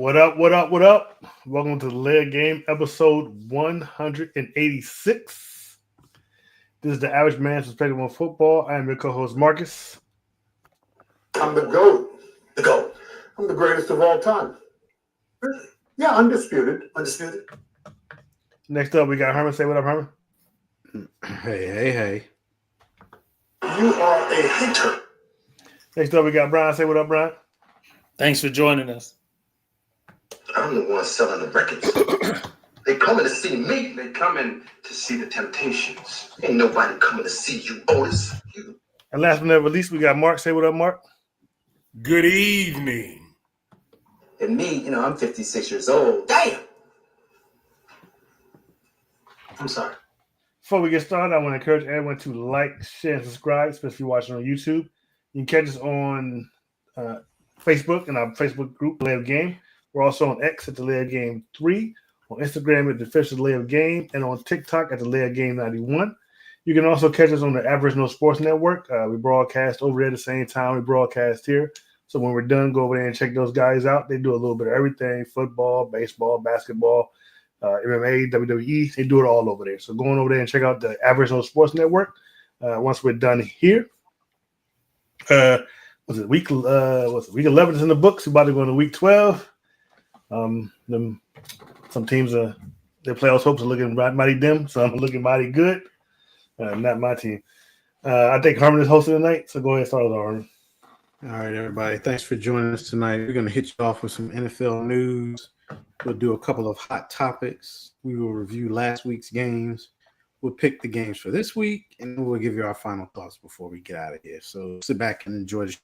What up? What up? What up? Welcome to the Layer Game, episode 186. This is the Average Man's Perspective on Football. I am your co-host Marcus. I'm the GOAT. The GOAT. I'm the greatest of all time. Really? Yeah, undisputed. Undisputed. Next up, we got Herman. Say what up, Herman. Hey. You are a hater. Next up, we got Brian. Say what up, Brian. Thanks for joining us. I'm the one selling the records. They coming to see me. They coming to see the Temptations. Ain't nobody coming to see you, Otis. And last but not least, we got Mark. Say what up, Mark. Good evening. And me, I'm 56 years old. Damn! I'm sorry. Before we get started, I want to encourage everyone to like, share, and subscribe, especially if you're watching on YouTube. You can catch us on Facebook and our Facebook group, Layer Game. We're also on X at the Layer Game 3, on Instagram at the official Layer Game, and on TikTok at the Layer Game 91. You can also catch us on the Average No Sports Network. We broadcast over there at the same time we broadcast here. So when we're done, go over there and check those guys out. They do a little bit of everything: football, baseball, basketball, MMA, WWE. They do it all over there. So going over there and check out the Average No Sports Network. Once we're done here, week 11 is in the books. We're about to go into week 12. Some teams their playoffs hopes are looking mighty dim, so I'm looking mighty good. Not my team. I think Harmon is hosting tonight, so go ahead and start with Harmon. All right, everybody. Thanks for joining us tonight. We're going to hit you off with some NFL news. We'll do a couple of hot topics. We will review last week's games. We'll pick the games for this week, and we'll give you our final thoughts before we get out of here. So sit back and enjoy the show.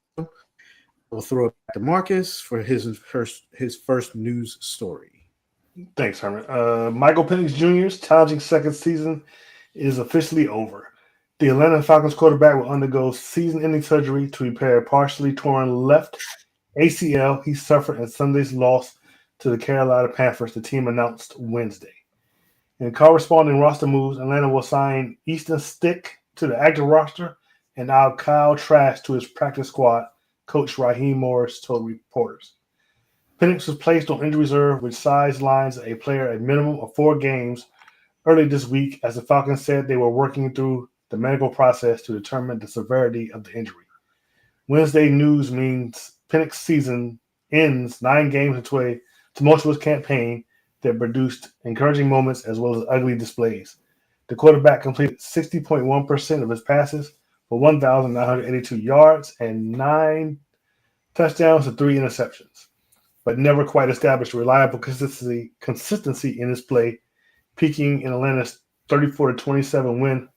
We'll throw it back to Marcus for his first news story. Thanks, Herman. Michael Penix Jr.'s challenging second season is officially over. The Atlanta Falcons quarterback will undergo season-ending surgery to repair a partially torn left ACL he suffered in Sunday's loss to the Carolina Panthers, the team announced Wednesday. In corresponding roster moves, Atlanta will sign Easton Stick to the active roster and add Kyle Trask to his practice squad, Coach Raheem Morris told reporters. Penix was placed on injury reserve, which sidelines a player a minimum of 4 games early this week, as the Falcons said they were working through the medical process to determine the severity of the injury. Wednesday news means Penix's season ends 9 games into a tumultuous campaign that produced encouraging moments as well as ugly displays. The quarterback completed 60.1% of his passes for 1,982 yards and 9 touchdowns and 3 interceptions, but never quite established reliable consistency in his play, peaking in Atlanta's 34-27 win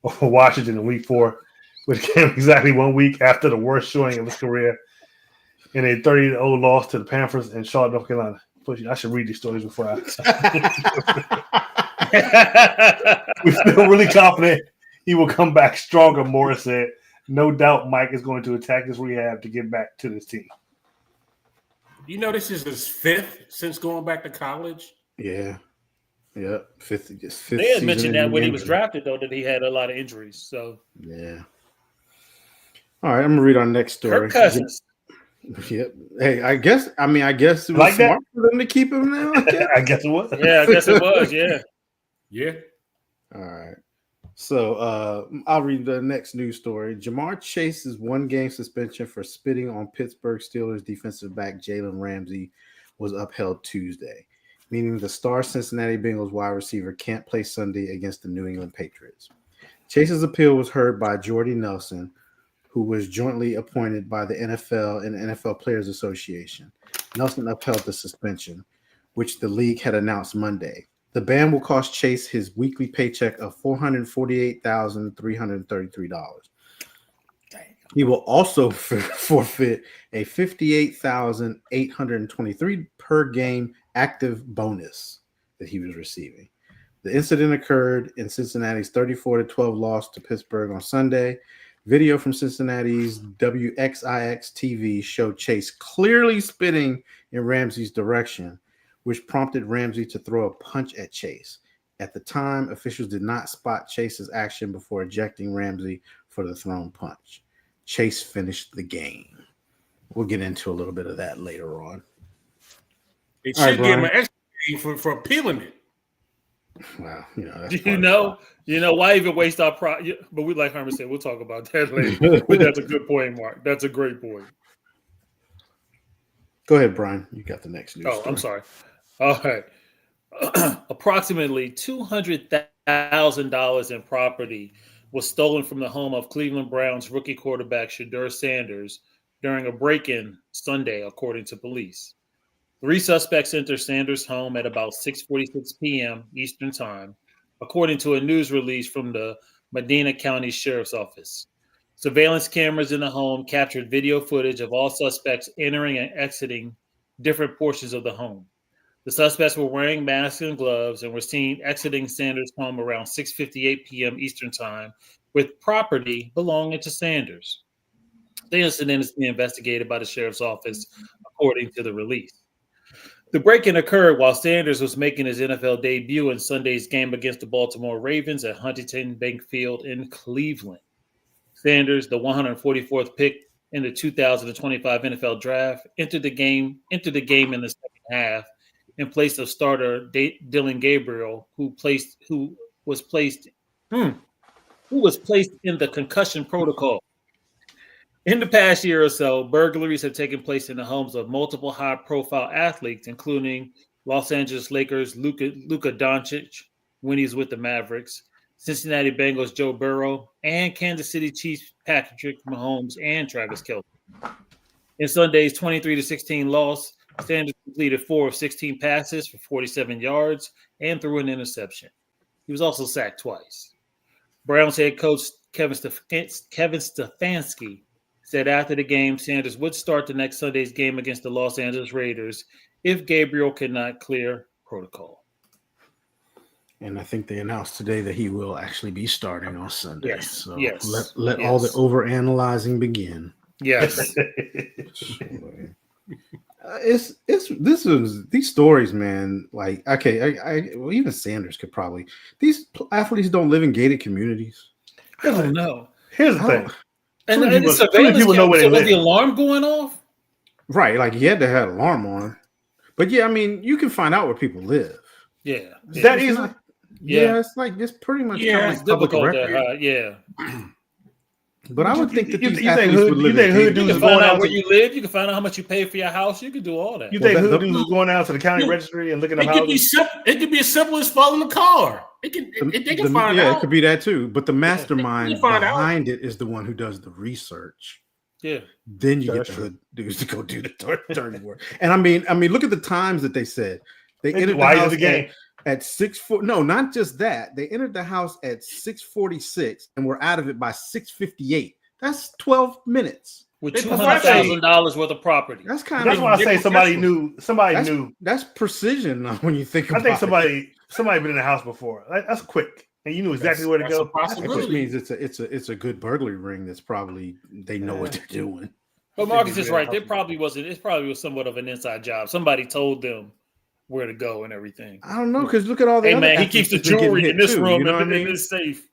over Washington in Week 4, which came exactly 1 week after the worst showing of his career in a 30-0 loss to the Panthers in Charlotte, North Carolina. I should read these stories before I. We feel really confident he will come back stronger, Morris said. No doubt Mike is going to attack his rehab to get back to this team. This is his 5th since going back to college. Yeah. Fifth. They had mentioned that when he was drafted, though, that he had a lot of injuries. So yeah. All right, I'm gonna read our next story. Kirk Cousins. Yep. Hey, I guess it was like smart for them to keep him now. I guess it was. Yeah, I guess it was. Yeah. Yeah. All right. So I'll read the next news story. Jamar Chase's 1-game suspension for spitting on Pittsburgh Steelers defensive back Jalen Ramsey was upheld Tuesday, meaning the star Cincinnati Bengals wide receiver can't play Sunday against the New England Patriots. Chase's appeal was heard by Jordy Nelson, who was jointly appointed by the NFL and NFL Players Association. Nelson upheld the suspension, which the league had announced Monday. The ban will cost Chase his weekly paycheck of $448,333. He will also forfeit a $58,823 per game active bonus that he was receiving. The incident occurred in Cincinnati's 34-12 loss to Pittsburgh on Sunday. Video from Cincinnati's WXIX TV showed Chase clearly spitting in Ramsey's direction, which prompted Ramsey to throw a punch at Chase. At the time, officials did not spot Chase's action before ejecting Ramsey for the thrown punch. Chase finished the game. We'll get into a little bit of that later on. It All right, should give him Brian. an extra game for appealing it. Well, that's You part of know, why even waste our But we, like Herman said, we'll talk about that later. But that's a good point, Mark. That's a great point. Go ahead, Brian. You got the next news. Oh, I'm sorry. All right. Approximately $200,000 in property was stolen from the home of Cleveland Browns rookie quarterback Shedeur Sanders during a break-in Sunday, according to police. 3 suspects entered Sanders' home at about 6:46 p.m. Eastern Time, according to a news release from the Medina County Sheriff's Office. Surveillance cameras in the home captured video footage of all suspects entering and exiting different portions of the home. The suspects were wearing masks and gloves and were seen exiting Sanders' home around 6:58 p.m. Eastern Time with property belonging to Sanders. The incident is being investigated by the Sheriff's Office, according to the release. The break-in occurred while Sanders was making his NFL debut in Sunday's game against the Baltimore Ravens at Huntington Bank Field in Cleveland. Sanders, the 144th pick in the 2025 NFL Draft, entered the game in the second half in place of starter Dillon Gabriel, who was placed in the concussion protocol. In the past year or so, burglaries have taken place in the homes of multiple high-profile athletes, including Los Angeles Lakers Luka Doncic when he was with the Mavericks, Cincinnati Bengals Joe Burrow, and Kansas City Chiefs Patrick Mahomes and Travis Kelce. In Sunday's 23-16 loss, Sanders completed 4 of 16 passes for 47 yards and threw an interception. He was also sacked twice. Browns head coach Kevin Stefanski said after the game Sanders would start the next Sunday's game against the Los Angeles Raiders if Gabriel could not clear protocol. And I think they announced today that he will actually be starting on Sunday. Yes. So Yes. let all the overanalyzing begin. Yes. These stories, man. Like, okay, well, even Sanders could probably. These athletes don't live in gated communities. I don't know. Here's the thing. And Too many the people- too many surveillance people know camera, where they so was live. the alarm going off? Right, like he had to have an alarm on. But yeah, I mean, you can find out where people live. Yeah. Is that It's easy? not- Yeah. yeah, it's like it's pretty much Yeah, kind of It's like public difficult record. to yeah. But I would think that You these think athletes hood- would you live think in hood gated dudes You can going find out out where to- you live. You can find out how much you pay for your house. You can do all that. You Well, think that- hood dudes is going down to the county No. registry and looking It at could be houses? simple. It could be as simple as following the car. They can find yeah, out. it could be that too. But the mastermind You find out. behind it is the one who does the research. Yeah. Then you That's get the hood dudes to go do the dirty work. And I mean, look at the times that they said they entered the Why is house the game? at 6:40. No, not just that. They entered the house at 6:46 and were out of it by 6:58. That's 12 minutes. With They $200,000 worth of property. That's kind That's of why I say somebody knew. Somebody that's, knew. That's precision when you think I about think it. somebody been in the house before. That's quick, and you knew exactly where to That's go. a possibility. Which means it's a good burglary ring that's probably they know what they're doing. But Marcus is right. It probably was somewhat of an inside job. Somebody told them where to go and everything. I don't know, because look at all the Hey other man, he athletes keeps the that's been getting jewelry hit in this too, room you know what I in mean? this safe.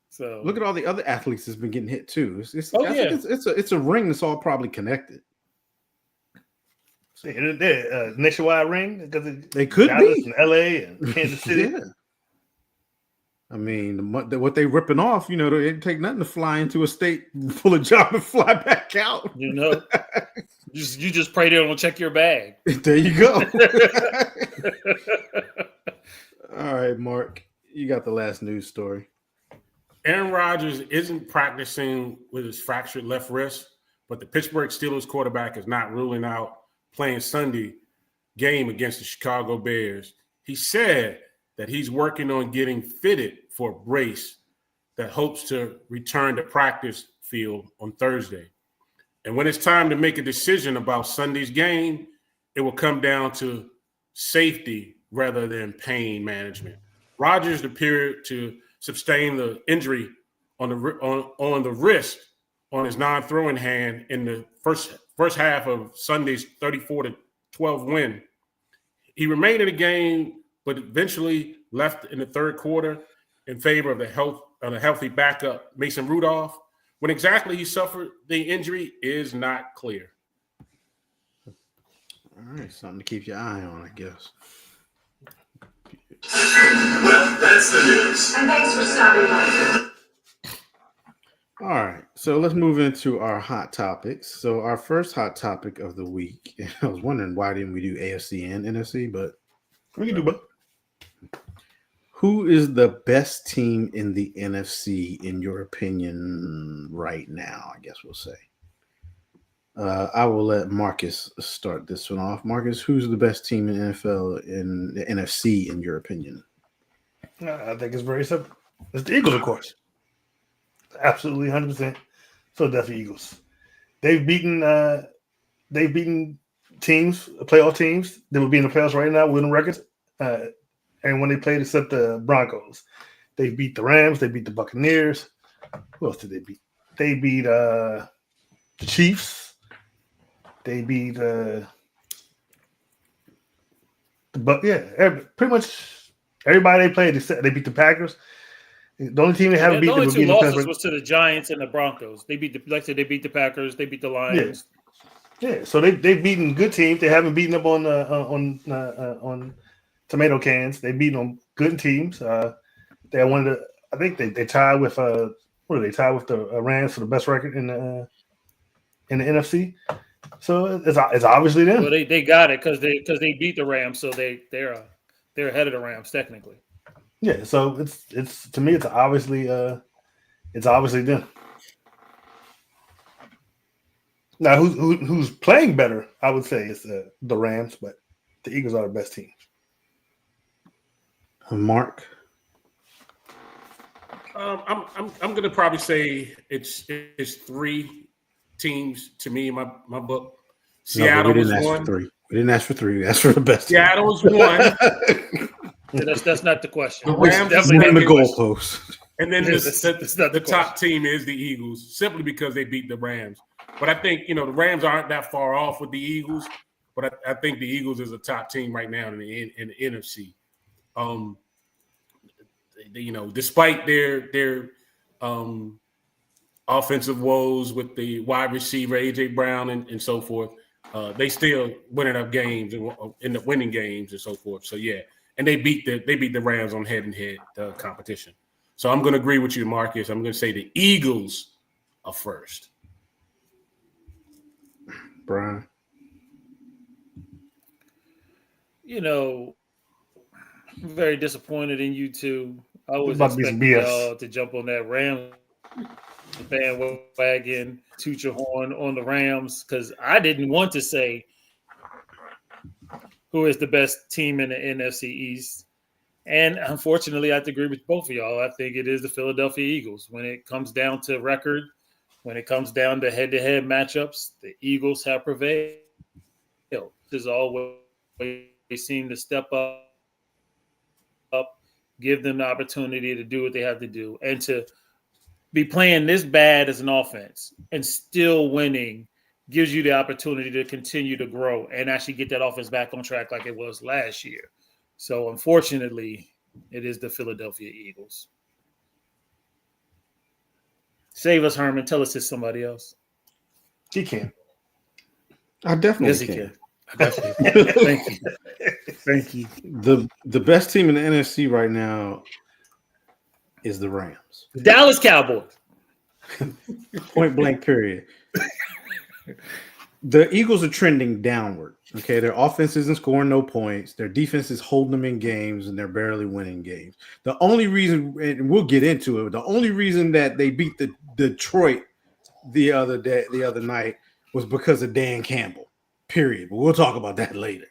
So Look at all the other athletes that's been getting hit too. I think yeah. it's a ring that's all probably connected. Nationwide ring because They could Dallas be. and L.A. and Kansas City. Yeah. I mean, what they ripping off, it didn't take nothing to fly into a state full of job and fly back out. you just pray they don't check your bag. There you go. All right, Mark, you got the last news story. Aaron Rodgers isn't practicing with his fractured left wrist, but the Pittsburgh Steelers quarterback is not ruling out playing Sunday game against the Chicago Bears. He said that he's working on getting fitted for a brace that hopes to return to practice field on Thursday. And when it's time to make a decision about Sunday's game, it will come down to safety rather than pain management. Rodgers appeared to sustain the injury on the wrist on his non-throwing hand in the first half of Sunday's 34-12 win. He remained in the game, but eventually left in the third quarter in favor of the healthy backup Mason Rudolph. When exactly he suffered the injury is not clear. All All right, something to keep your eye on, I guess. Well, that's the news. And thanks for stopping by. All right, so let's move into our hot topics. So our first hot topic of the week, I was wondering why didn't we do AFC and NFC, but We can do both. who is the best team in the NFC in your opinion right now? I guess we'll say. I will let Marcus start this one off. Marcus, who's the best team in NFL in the NFC in your opinion? I think it's very simple. It's the Eagles, of course. Absolutely, 100%. Philadelphia Eagles. They've beaten teams, playoff teams. They would be in the playoffs right now, winning records. And when they played, except the Broncos, they beat the Rams. They beat the Buccaneers. Who else did they beat? They beat the Chiefs. They beat pretty much everybody they played. They beat the Packers. The only team they haven't beat. The only would two be the losses Pittsburgh. was to the Giants and the Broncos. They beat they beat the Packers. They beat the Lions. Yeah. So they've beaten good teams. They haven't beaten up on tomato cans. They beaten on good teams. They won the. I think they tied with what are they tied with the Rams for the best record in the NFC. So it's obviously them. Well, they got it because they beat the Rams, so they're ahead of the Rams technically. Yeah, so it's to me it's obviously them. Now who's playing better? I would say it's the Rams, but the Eagles are the best team. Mark. I'm gonna probably say it's three teams to me in my book. Seattle was one. We didn't ask for three. We asked for the best. Seattle was one. That's not the question. The Rams definitely the goalpost. And then the top team is the Eagles, simply because they beat the Rams. But I think the Rams aren't that far off with the Eagles. But I think the Eagles is a top team right now in the NFC. Despite their offensive woes with the wide receiver AJ Brown and so forth, they still winning up games and end up winning games and so forth. So yeah, and they beat the Rams on head-to-head competition. So I'm going to agree with you, Marcus. I'm going to say the Eagles are first. Brian. I'm very disappointed in you two. I was About to be some expecting BS. y'all to jump on that Rams bandwagon, toot your horn on the Rams, because I didn't want to say who is the best team in the NFC East. And unfortunately, I have to agree with both of y'all. I think it is the Philadelphia Eagles. When it comes down to record, when it comes down to head-to-head matchups, the Eagles have prevailed. There's always seem to step up, give them the opportunity to do what they have to do, and to be playing this bad as an offense and still winning gives you the opportunity to continue to grow and actually get that offense back on track like it was last year. So unfortunately, it is the Philadelphia Eagles. Save us, Herman. Tell us it's somebody else. He can. I definitely Yes, he can. Thank you. Thank you. The best team in the NFC right now is the Rams. Dallas Cowboys. Point blank, period. The Eagles are trending downward. Okay, their offense isn't scoring no points. Their defense is holding them in games, and they're barely winning games. The only reason, and we'll get into it, the only reason that they beat the Detroit the other night was because of Dan Campbell. Period. But we'll talk about that later.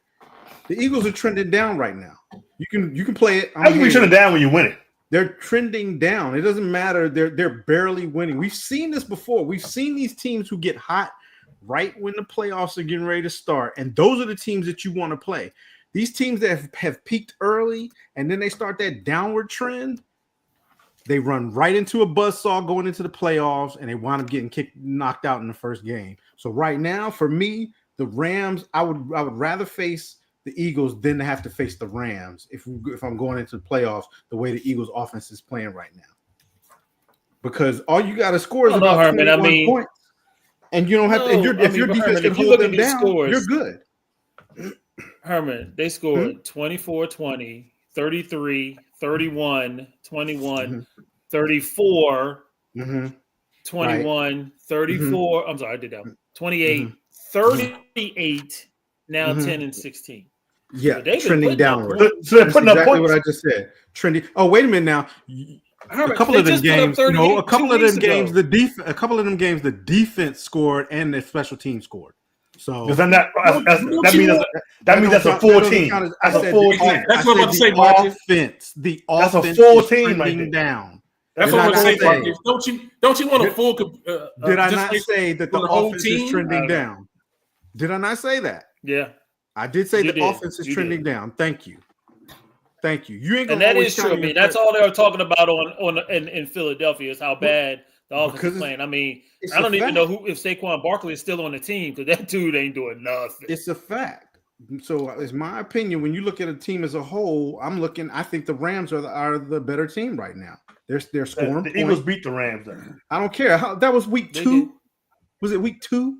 The Eagles are trending down right now. You can play it. How can you be trending down when you win it? They're trending down. It doesn't matter. They're barely winning. We've seen this before. We've seen these teams who get hot right when the playoffs are getting ready to start, and those are the teams that you want to play. These teams that have peaked early and then they start that downward trend, they run right into a buzzsaw going into the playoffs, and they wind up getting knocked out in the first game. So right now, for me, the Rams, I would rather face the Eagles than to have to face the Rams if I'm going into the playoffs the way the Eagles offense is playing right now. Because all you got to score is about 21 points. And you don't have to, if your defense can hold them down, you're good. Herman, they scored 24, 20, 33, 31, 21, 34, 21, 34. I'm sorry, I did that. 28, 38, now 10 and 16. Yeah, So they've been trending putting up downward. points. So they're That's putting up exactly points. what I just said. Trending. Oh, wait a minute now. Herman, A couple they of them just put up games, 38 a couple 2 of them weeks games, ago. the defense scored and the special team scored. So Because that means that's a that full doesn't team. count as- That's I a said full the- team. That's what I'm about to say, the Marcus. offense. The That's a offense full is team right trending there. down. That's Did what I I'm not saying, say- Marcus. Don't you want a full? Did I just not like say that the for the whole offense is team? I trending don't know. down? Did I not say that? Yeah. I did say You the did. offense is You trending down. Thank you. Thank you. You ain't And gonna that always is true. count I me mean, in that's credit. all they were talking about in Philadelphia is how bad the offense Because is playing. I mean, it's I don't a even fact. know if Saquon Barkley is still on the team because that dude ain't doing nothing. It's a fact. So it's my opinion. When you look at a team as a whole, I think the Rams are the better team right now. They're scoring. The Eagles points. beat the Rams. Though. I don't care. That was week They 2. did. Was it week 2?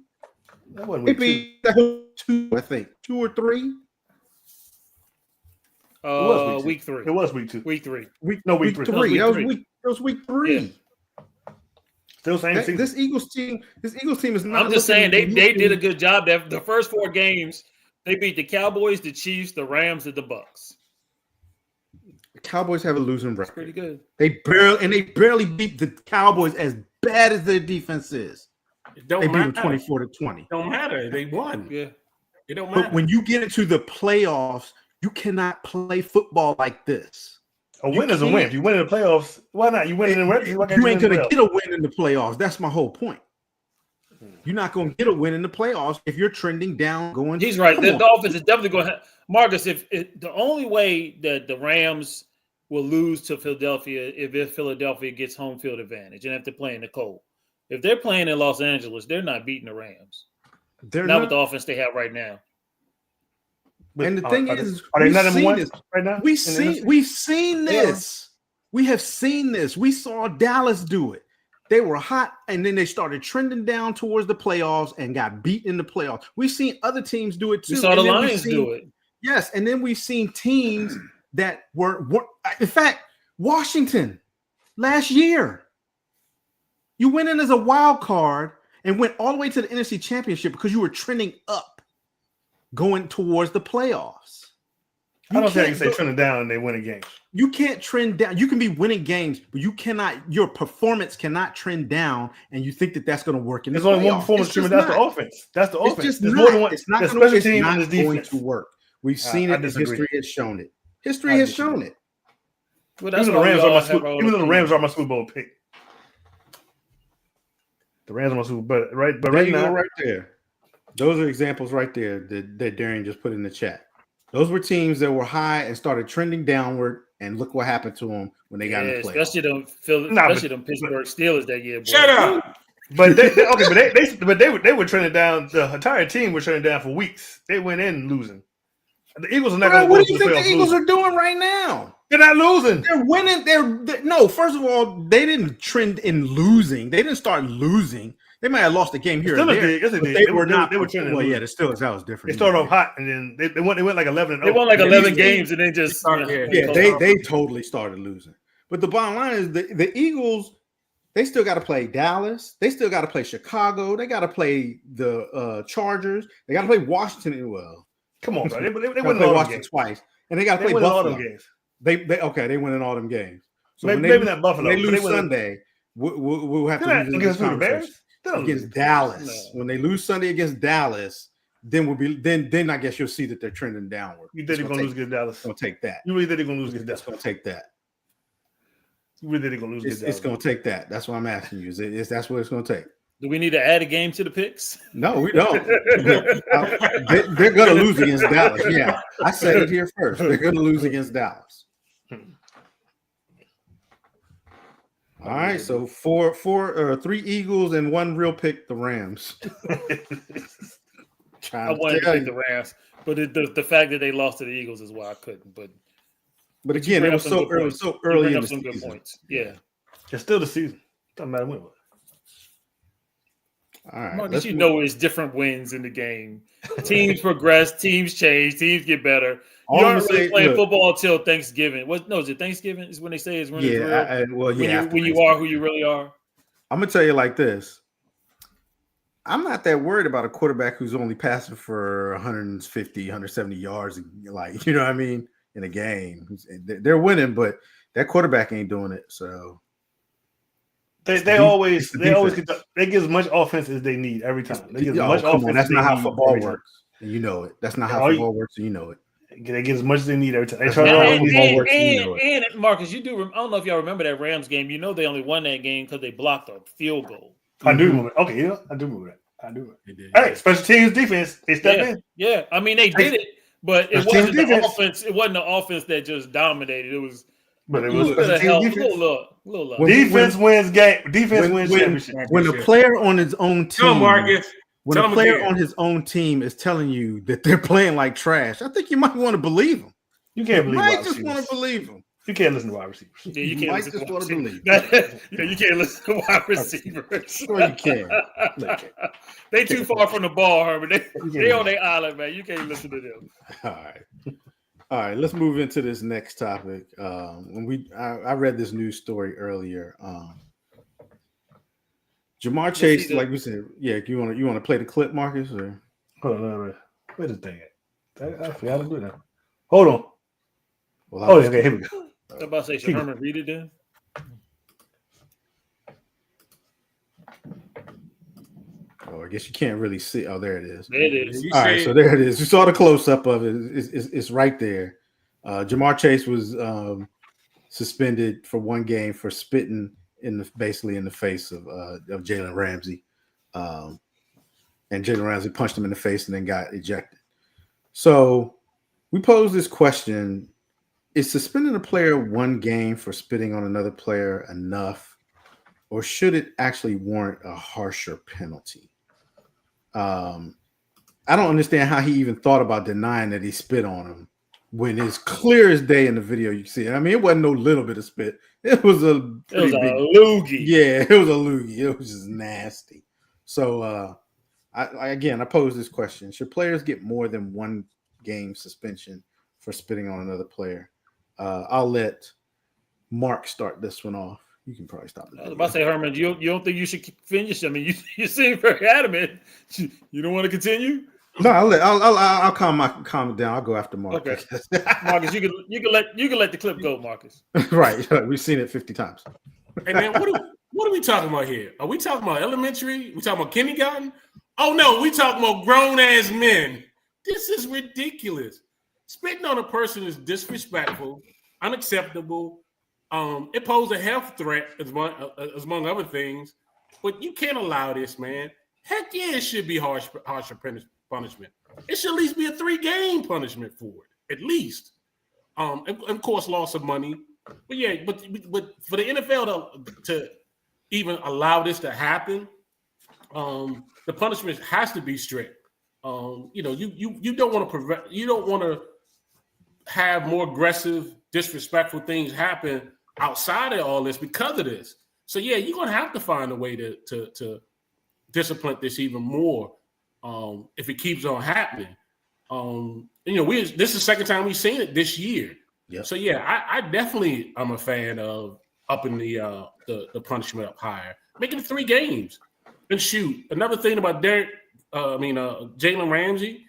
That wasn't They week 2. beat that whole 2, I think. 2 or 3. was Week 3. It was week 2. Week 3. Week 3. No, week Week 3. 3. That was week 3. That was week 3. Yeah. Still same season. This Eagles team is not. I'm just saying they looking- did a good job. The first 4 games, they beat the Cowboys, the Chiefs, the Rams, and the Bucks. The Cowboys have a losing That's record. pretty good. They barely beat the Cowboys as bad as their defense is. It don't They beat them matter. 24-20. Don't matter. They won. Yeah. It don't matter. But when you get into the playoffs, you cannot play football like this. A win is a win. If you win in the playoffs, why not? You win in the regular. Why can't You ain't win in gonna the get a win in the playoffs. That's my whole point. You're not gonna get a win in the playoffs if you're trending down. Going. He's right. Come The on. Dolphins is definitely going to have Marcus. If the only way that the Rams will lose to Philadelphia if Philadelphia gets home field advantage and if they're playing the cold. If they're playing in Los Angeles, they're not beating the Rams. They're Not not. with the offense they have right now. And the thing is, are they we've not number seen one this. right now? We've seen this. We have seen this. We saw Dallas do it. They were hot, and then they started trending down towards the playoffs and got beat in the playoffs. We've seen other teams do it too. We saw the And then we've Lions do it. Yes, and then we've seen teams that were in fact, Washington last year. You went in as a wild card and went all the way to the NFC Championship because you were trending up, going towards the playoffs. I don't think I can can't say go- trending down and they winning games. You can't trend down. You can be winning games, but you cannot. Your performance cannot trend down, and you think that that's going to work in the There's only one playoffs. performance It's just trending. That's the not. offense. That's the It's offense. just There's not. more than one. It's not The going special team to and the going defense. to work. We've I seen it. And disagree. history has shown it. History I has disagree. shown it. Well, that's Even though why the we Rams are all my have Super, our own even though the opinions. Rams are my Super Bowl pick. The Rams are my Super Bowl, but There right you go, now, right there. Those are examples right there that Darian just put in the chat. Those were teams that were high and started trending downward, and look what happened to them when they got in the playoffs. Especially them Pittsburgh Steelers that year. Boy. Shut up. but they were trending down. The entire team was trending down for weeks. They went in losing. The Eagles are not going Bro, to what go do you to the think the playoffs Eagles losing. are doing right now? They're not losing. They're winning. No. First of all, they didn't trend in losing. They didn't start losing. They might have lost a game here or Steelers there. did. Yes, they but did. They were not. They were trending. Well, losing. yeah, the Steelers, that was different. They started off hot, and then they went like 11-0. They won like 11 Yeah. games and then just Yeah, they totally started losing. But the bottom line is the Eagles, they still got to play Dallas. They still got to play Chicago. They got to play the Chargers. They got to play Washington. Well, Come on, bro. They gotta win play all them Washington games. twice, and they got to They play win all Buffalo. them games. They win in all them games. So Maybe, when maybe they, not Buffalo. when they but lose win Sunday, we'll have to They're not revisit against this who, the conversation. Bears? They don't Against lose. Dallas. No. When they lose Sunday against Dallas, then I guess you'll see that they're trending downward. You think they're going to lose against Dallas? It's going to take that. You really think they're going to lose against It's Dallas? going to take that. You really think they're going to lose against It's Dallas? going to take that. That's what I'm asking you. That's what it's going to take. Do we need to add a game to the picks? No, we don't. They're going to lose against Dallas. Yeah, I said it here first. They're going to lose against Dallas. All right, so three Eagles and one real pick, the Rams. I wanted to pick the Rams, but the fact that they lost to the Eagles is why I couldn't. But again, it was so early in the some good season. points. Yeah. It's still the season. Doesn't matter when. All right. Marcus, you know it's different wins in the game. Teams progress, teams change, teams get better. All You I'm aren't gonna really say- playing look. football until Thanksgiving. Is it Thanksgiving? Is when they say it's when it's real? After When you are who you really are. I'm gonna tell you like this. I'm not that worried about a quarterback who's only passing for 150, 170 yards, like, you know what I mean, in a game. They're winning, but that quarterback ain't doing it. So They always get as much offense as they need every time. They get as much offense. That's as not they how need football every time. works. And you know it. That's not how football works, and you know it. They get as much as they need every time. They That's try not to how run football works, and you know it. And Marcus, you do. I don't know if y'all remember that Rams game. You know they only won that game because they blocked a field goal. I do remember. Okay, yeah, I do remember that. I do. They did. Hey, special teams defense. They stepped in. Yeah, I mean they did it, but it Special wasn't teams the defense. offense. It wasn't the offense that just dominated. It was. But it was a little special help, teams a defense. little love. Defense wins game. Defense wins championship. When a player on his own Tell team, Marcus. when Tell a him player again. on his own team is telling you that they're playing like trash, I think you might want to believe him. You can't believe. You might wide just want receivers. to believe him. You can't listen to wide receivers. Yeah, you You can't might listen just to wanna wide believe. receivers. You can't listen to wide receivers. Sure you can. They too far from the ball, Herman. They can't. on their island, man. You can't listen to them. All right. Let's move into this next topic. I read this news story earlier. Jamar Chase, like we said, yeah. You want to play the clip, Marcus? Or Hold on, where's the thing at? I forgot to do that. Hold on. well, Okay, here we go. I'm about to say, should Herman read it then? I guess you can't really see. Oh, there it is. There it is. All right, so there it is. You saw the close up of it. It's right there. Jamar Chase was suspended for one game for spitting basically in the face of Jalen Ramsey, and Jalen Ramsey punched him in the face and then got ejected. So we pose this question: is suspending a player one game for spitting on another player enough, or should it actually warrant a harsher penalty? I don't understand how he even thought about denying that he spit on him when it's clear as day in the video. You see it. I mean, it wasn't no little bit of spit. It was a big loogie. Yeah, it was a loogie. It was just nasty. So, I pose this question: should players get more than one game suspension for spitting on another player? I'll let Mark start this one off. You can probably stop it. I was about to say, Herman, you don't think you should finish? I mean, you seem very adamant. You don't want to continue? No, I'll calm it down. I'll go after Mark. Okay, Marcus, you can let the clip go, Marcus. Right, we've seen it 50 times. Hey man, what are we talking about here? Are we talking about elementary? We talking about kindergarten? Oh no, we talking about grown ass men. This is ridiculous. Spitting on a person is disrespectful, unacceptable. It poses a health threat among other things, but you can't allow this, man. Heck yeah, it should be harsher punishment. It should at least be a 3-game punishment for it, at least. And of course, loss of money. But yeah, but for the NFL to even allow this to happen, the punishment has to be strict. You don't want to have more aggressive, disrespectful things happen outside of all this because of this. So yeah, you're gonna have to find a way to discipline this even more if it keeps on happening. This is the second time we've seen it this year. Yep. So yeah, I definitely am a fan of upping the punishment up higher, making it 3 games. And shoot, another thing about Jalen Ramsey,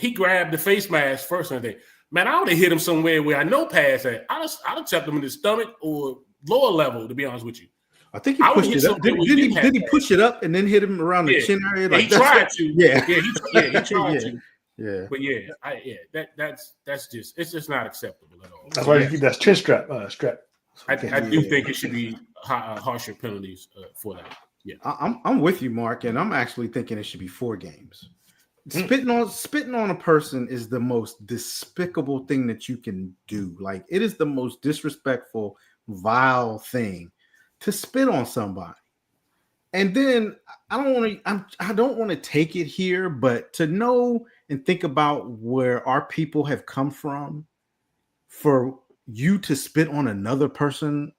he grabbed the face mask first, and I think, man, I would have hit him somewhere where I know past that. I'd have tapped him in the stomach or lower level, to be honest with you. I think he pushed it up. Did he push it up and then hit him around the chin area? He tried to. Yeah, he tried to. Yeah. But that's just not acceptable at all. That's why you keep that chin strap. I do think it should be harsher penalties for that. Yeah, I'm with you, Mark, and I'm actually thinking it should be 4 games. Spitting on a person is the most despicable thing that you can do. Like, it is the most disrespectful, vile thing to spit on somebody. And then I don't want to take it here, but to know and think about where our people have come from for you to spit on another person,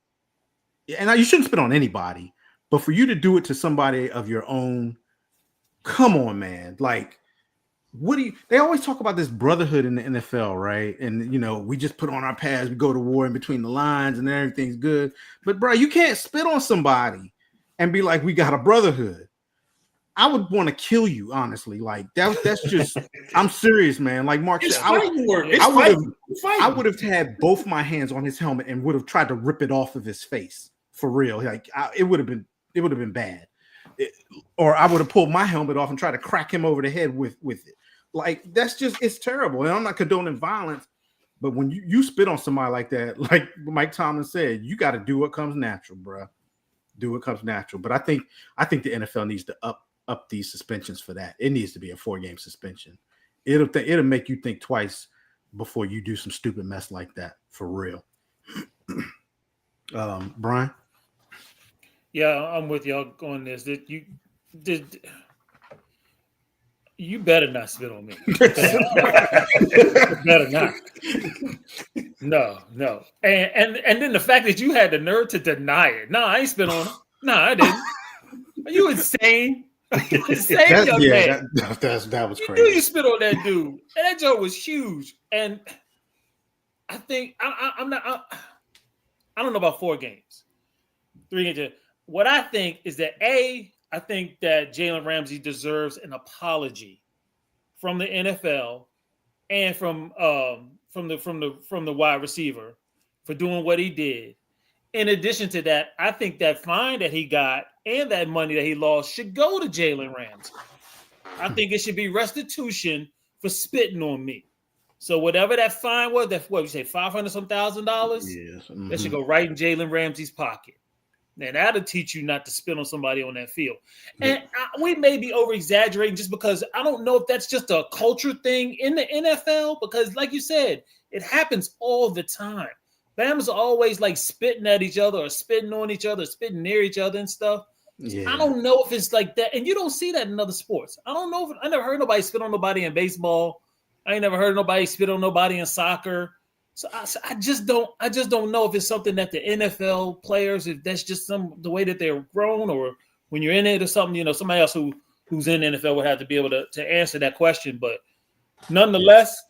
and you shouldn't spit on anybody, but for you to do it to somebody of your own come on, man. Like, what do you? They always talk about this brotherhood in the NFL, right? And we just put on our pads, we go to war in between the lines, and everything's good. But bro, you can't spit on somebody and be like, we got a brotherhood. I would want to kill you, honestly. Like that's just. I'm serious, man. Like Mark said, I would have had both my hands on his helmet and would have tried to rip it off of his face for real. Like it would have been bad. Or I would have pulled my helmet off and tried to crack him over the head with it. Like it's terrible. And I'm not condoning violence, but when you spit on somebody like that, like Mike Tomlin said, you got to do what comes natural, bro. Do what comes natural. But I think the NFL needs to up these suspensions for that. It needs to be a 4-game suspension. It'll make you think twice before you do some stupid mess like that for real. Brian? Yeah, I'm with y'all on this. You better not spit on me. Better not. No. And then the fact that you had the nerve to deny it. No, I ain't spit on him. No, I didn't. Are you insane? That was crazy. You knew you spit on that dude, and that joke was huge. And I think I don't know about 4 games, 3 games. What I think is that I think that Jalen Ramsey deserves an apology from the NFL and from the wide receiver for doing what he did. In addition to that, I think that fine that he got and that money that he lost should go to Jalen Ramsey. I think it should be restitution for spitting on me. So whatever that fine was, what you say, $500,000? Yes. Mm-hmm. That should go right in Jalen Ramsey's pocket. And that'll teach you not to spit on somebody on that field. And we may be over-exaggerating just because I don't know if that's just a culture thing in the NFL, because like you said, it happens all the time. Bama's always like spitting at each other or spitting on each other, spitting near each other and stuff. Yeah. I don't know if it's like that. And you don't see that in other sports. I don't know. I never heard nobody spit on nobody in baseball. I ain't never heard nobody spit on nobody in soccer. So I just don't know if it's something that the NFL players, if that's just the way that they're grown, or when you're in it or something, somebody else who's in the NFL would have to be able to answer that question. But nonetheless,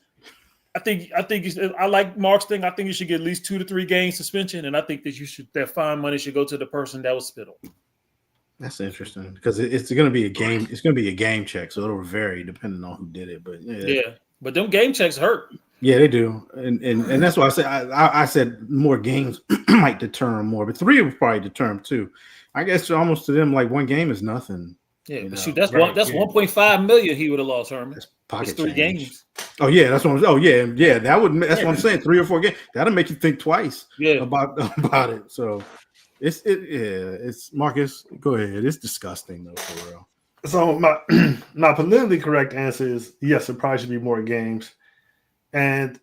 I like Mark's thing. I think you should get at least 2 to 3 games suspension, and I think that fine money should go to the person that was spit on. That's interesting because it's going to be a game. It's going to be a game check, so it'll vary depending on who did it. But yeah, but them game checks hurt. Yeah, they do, and that's why I said I said more games might deter them more, but 3 would probably deter them too. I guess almost to them like 1 game is nothing. Yeah, but shoot, that's $1.5 million he would have lost, Herman. That's 3 games. Oh yeah, that's what. That's what I'm saying. 3 or 4 games that'll make you think twice. About it. So it's Marcus. Go ahead. It's disgusting though, for real. So my politically correct answer is yes. It probably should be more games. And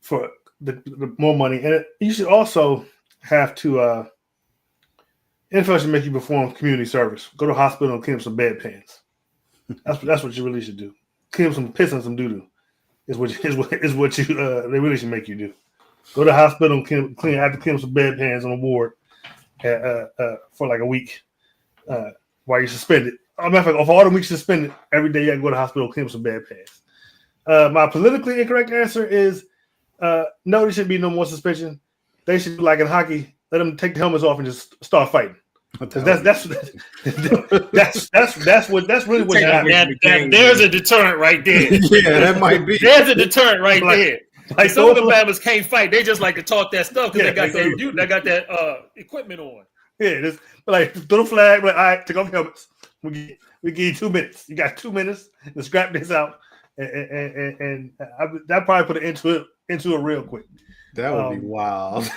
for the more money, and you should also have to. NFL should make you perform community service. Go to the hospital and clean up some bedpans. That's what you really should do. Clean up some piss and some doo doo. Is what you they really should make you do. Go to the hospital and clean up some bedpans on the ward for like a week while you're suspended. Matter of fact, of all the weeks suspended, every day you got to go to the hospital and clean up some bedpans. My politically incorrect answer is no, there should be no more suspension. They should, like in hockey, let them take the helmets off and just start fighting. Because that's really what happened. There's a deterrent right there. Yeah, that might be. There's a deterrent right there. Like some of the Babbas can't fight. They just like to talk that stuff because they got that equipment on. Yeah, just like throw the flag. Like, all right, take off helmets. We give you 2 minutes. You got 2 minutes to scrap this out, and that probably put it into it real quick. That would be wild.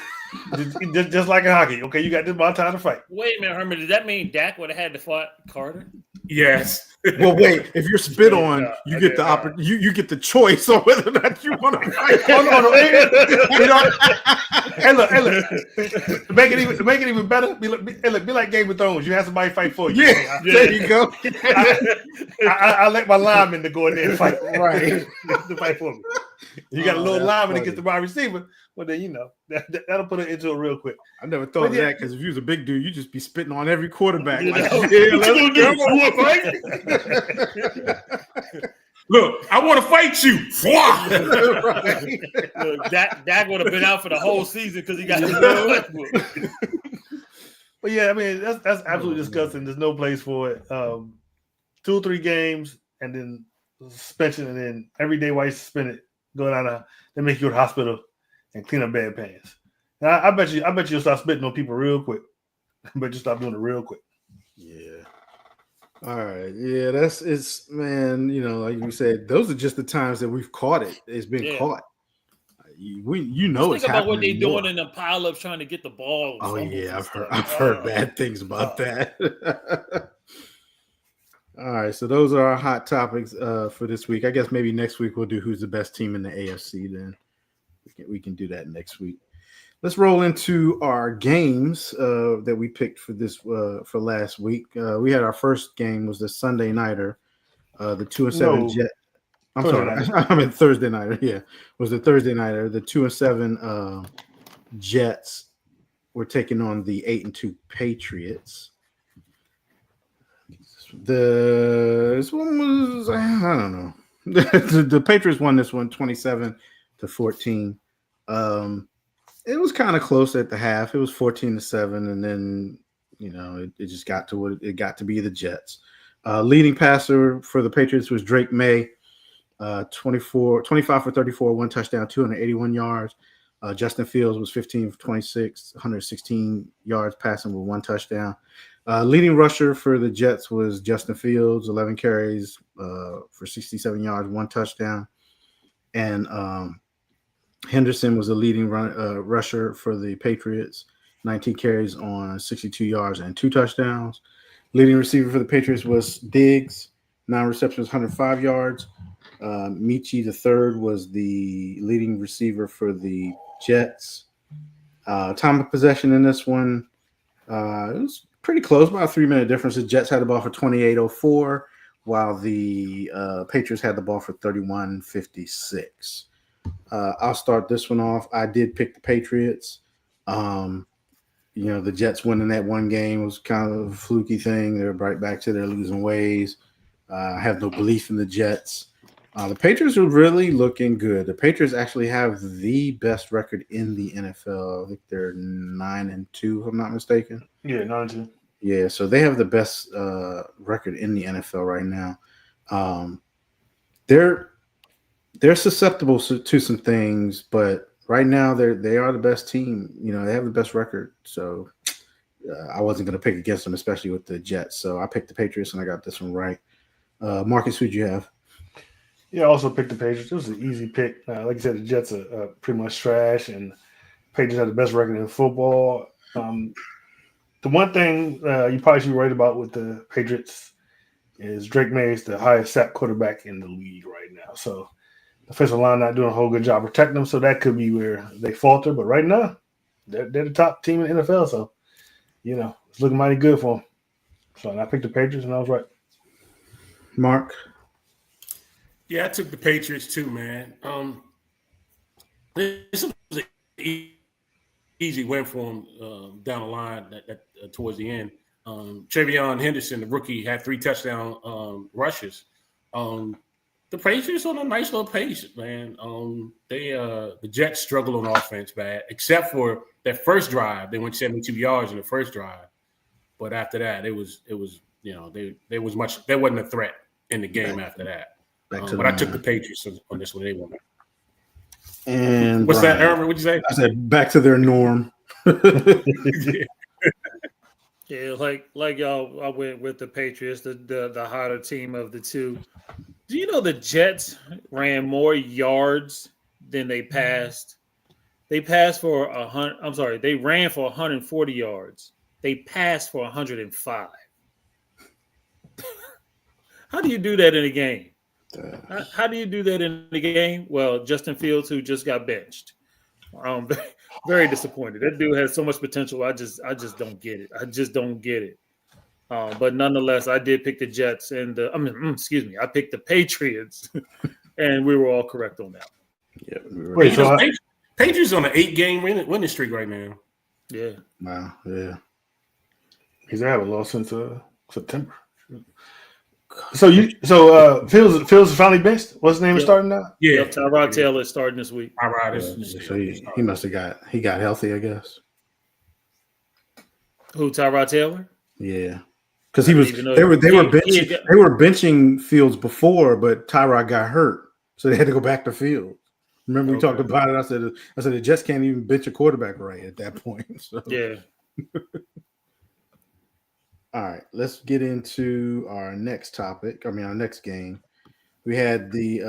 just like in hockey. Okay, you got this amount of time to fight. Wait a minute, Herman. Does that mean Dak would have had to fight Carter? Yes. Well, wait. If you're spit on, you get the you get the choice on whether or not you want to fight. Hey, look. To make it even better, be like Game of Thrones. You have somebody fight for you. Yeah. There you go. I let my linemen to go in there and fight. Right. To fight for me. You got a little that's lineman funny. against the wide receiver. Well, then that'll put it into it real quick. I never thought of that because if you was a big dude, you just be spitting on every quarterback. You Like, know? yeah, What you let's gonna go. Look, I want to fight you. Right. Look, Dak would have been out for the whole season because he got But yeah, I mean that's absolutely disgusting. There's no place for it. 2 or 3 games and then suspension, and then every day while you suspended, go down they make you go to the hospital and clean up bad pants. Now, I bet you'll start spitting on people real quick. But you stop doing it real quick. Yeah. All right. Yeah, it's man, like you said, those are just the times that we've caught it. It's been caught. It's think about what they're more. doing in the pileups trying to get the ball. Oh yeah, I've heard bad things about that. All right, so those are our hot topics for this week. I guess maybe next week we'll do who's the best team in the AFC. Then we can do that next week. Let's roll into our games that we picked for this for last week. We had our first game was the Sunday nighter, the 2-7 Jet. I'm sorry, I meant Thursday nighter. Yeah, was the Thursday nighter. The 2-7 Jets were taking on the 8-2 Patriots. This one was I don't know. the Patriots won this one 27-14. It was kind of close at the half. It was 14-7, and then it just got to what it got to be the Jets. Leading passer for the Patriots was Drake May, 25 for 34, 1 touchdown, 281 yards. Justin Fields was 15 for 26, 116 yards passing with 1 touchdown. Leading rusher for the Jets was Justin Fields, 11 carries for 67 yards, 1 touchdown. And Henderson was the leading rusher for the Patriots, 19 carries on 62 yards and 2 touchdowns. Leading receiver for the Patriots was Diggs, 9 receptions, 105 yards. Michi III was the leading receiver for the Jets. Time of possession in this one, it was pretty close, about a 3-minute difference. The Jets had the ball for 28:04, while the Patriots had the ball for 31:56. I'll start this one off. I did pick the Patriots. The Jets winning that one game was kind of a fluky thing. They're right back to their losing ways. I have no belief in the Jets. The Patriots are really looking good. The Patriots actually have the best record in the NFL. I think they're 9-2, if I'm not mistaken. Yeah, 9-2. Yeah, so they have the best record in the NFL right now. They're susceptible to some things, but right now they are the best team. They have the best record. So I wasn't going to pick against them, especially with the Jets. So I picked the Patriots, and I got this one right. Marcus, who'd you have? Yeah, I also picked the Patriots. It was an easy pick. Like you said, the Jets are pretty much trash, and Patriots have the best record in football. The one thing you probably should be worried about with the Patriots is Drake May is the highest sack quarterback in the league right now. So the offensive line not doing a whole good job protecting them, so that could be where they falter. But right now, they're the top team in the NFL, so it's looking mighty good for them. So I picked the Patriots, and I was right. Mark? Yeah, I took the Patriots too, man. This was an easy win for them down the line towards the end. Travion Henderson, the rookie, had 3 touchdown rushes. The Patriots on a nice little pace, man. The Jets struggled on offense bad, except for that first drive. They went 72 yards in the first drive, but after that, there wasn't a threat in the game after that. But I took the Patriots on this one. They won. And what's that, Aaron? What'd you say? I said back to their norm. Yeah, like y'all, I went with the Patriots, the hotter team of the two. Do you know the Jets ran more yards than they passed? They passed for 100. I'm sorry, they ran for 140 yards. They passed for 105. How do you do that in a game? How do you do that in the game? Well, Justin Fields, who just got benched, very disappointed. That dude has so much potential. I just don't get it. I just don't get it. But nonetheless, I did pick the Jets, and I picked the Patriots, and we were all correct on that. Yeah. Wait, so Patriots on an 8-game winning streak right now. Yeah. Wow. Yeah. Because they haven't lost since September. So Fields finally benched. What's his name is starting now? Yeah, Yep, Tyrod Taylor is starting this week. So he must have got healthy, I guess. Who, Tyrod Taylor? Yeah. Because they were benching Fields before, but Tyrod got hurt. So they had to go back to Fields. Remember we talked about it. I said they just can't even bench a quarterback right at that point. So. Yeah. All right, let's get into our next topic. I mean, our next game. We had the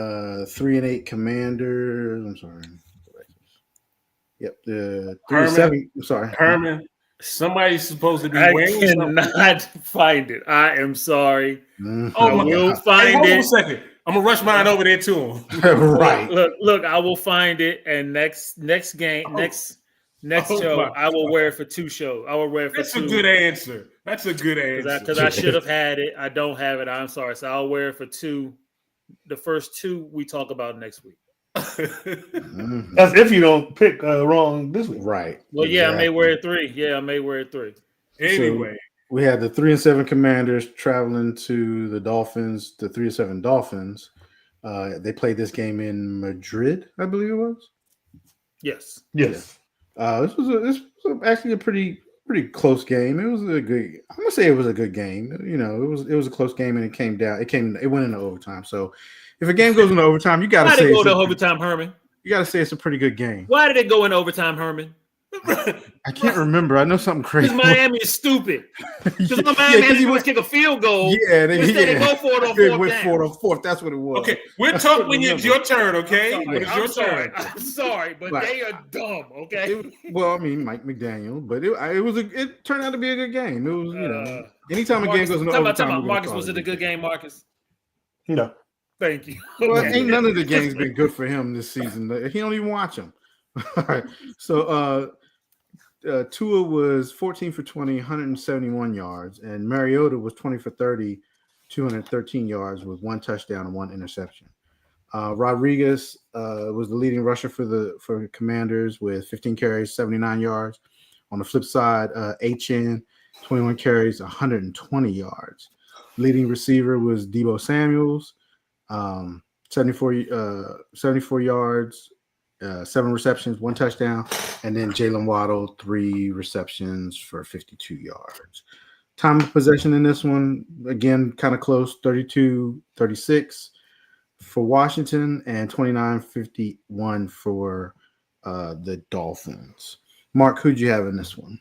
3-8 Commanders. I'm sorry. Yep, the 3-7. I'm sorry, Herman. Somebody's supposed to be I wearing cannot find it. I am sorry. Mm-hmm. I will find it. Hold on a second. I'm gonna rush mine over there to him. Right. Look. I will find it, and next game, next show, I will wear it for 2 shows. I will wear it for That's 2. That's a good answer. That's a good answer. Because I should have had it. I don't have it. I'm sorry. So I'll wear it for 2. The first 2 we talk about next week. Mm-hmm. That's if you don't pick wrong this week. Right. Well, yeah, I may wear it 3. Yeah, I may wear it 3. Anyway. So we had the 3-7 Commanders traveling to the Dolphins, the 3-7 Dolphins. They played this game in Madrid, I believe it was. Yes. Yes. This was actually a pretty close game. It was a good. I'm gonna say it was a good game. You know, it was a close game, and it went into overtime. So, if a game goes into overtime, you got to say why did it go to overtime, Herman? You got to say it's a pretty good game. Why did it go into overtime, Herman? I can't remember. I know something crazy. Because Miami is stupid. Because Miami has to kick a field goal. Yeah, they go for it on fourth. That's what it was. Okay, we'll talk when it's your turn. Okay, I'm sorry, but right. They are dumb. Okay. Well, I mean, Mike McDaniel, but it turned out to be a good game. It was, anytime a game goes into overtime. Marcus, was it a good game, Marcus? No. Thank you. Well, ain't none of the games been good for him this season. He don't even watch them. All right. So Tua was 14 for 20, 171 yards, and Mariota was 20 for 30, 213 yards with 1 touchdown and 1 interception. Rodriguez was the leading rusher for Commanders with 15 carries, 79 yards. On the flip side, Achane, 21 carries, 120 yards. Leading receiver was Deebo Samuels, 74 yards, 7 receptions, 1 touchdown, and then Jalen Waddle, 3 receptions for 52 yards. Time of possession in this one, again, kind of close, 32-36 for Washington and 29-51 for the Dolphins. Mark, who'd you have in this one?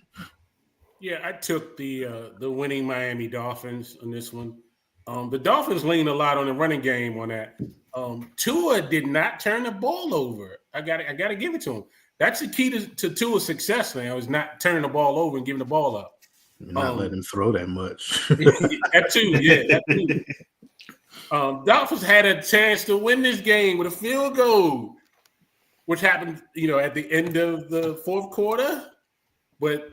Yeah, I took the winning Miami Dolphins on this one. The Dolphins lean a lot on the running game on that. Tua did not turn the ball over. I got to give it to him. That's the key to Tua's success now, is not turning the ball over and giving the ball up. Not letting him throw that much. That too. Dolphins had a chance to win this game with a field goal, which happened, at the end of the fourth quarter. But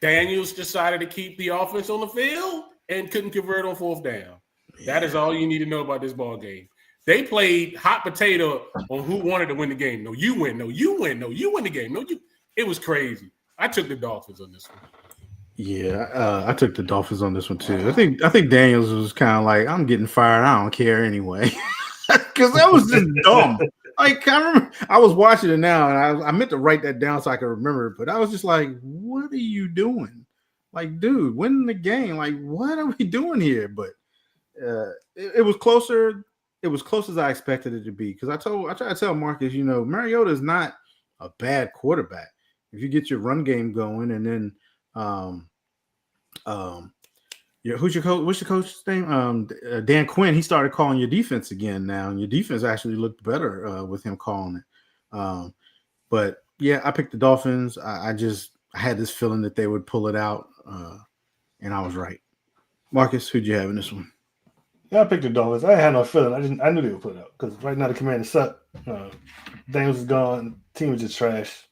Daniels decided to keep the offense on the field and couldn't convert on 4th down. Yeah. That is all you need to know about this ball game. They played hot potato on who wanted to win the game. No, you win. No, you win. No, you win the game. No, you. It was crazy. I took the Dolphins on this one. Yeah, I took the Dolphins on this one too. I think Daniels was kind of like, I'm getting fired. I don't care anyway, because that was just dumb. Like, I remember I was watching it now, and I meant to write that down so I could remember it. But I was just like, what are you doing? Like, dude, winning the game. Like, what are we doing here? But it was closer. It was close as I expected it to be, because I tried to tell Marcus, Mariota is not a bad quarterback. If you get your run game going, and then who's your coach? What's your coach's name? Dan Quinn. He started calling your defense again now, and your defense actually looked better with him calling it. But yeah, I picked the Dolphins. I had this feeling that they would pull it out, and I was right. Marcus, who'd you have in this one? Yeah, I picked the Dolphins. I had no feeling. I knew they would put it out, because right now the Commanders suck. Daniels is gone. Team is just trash.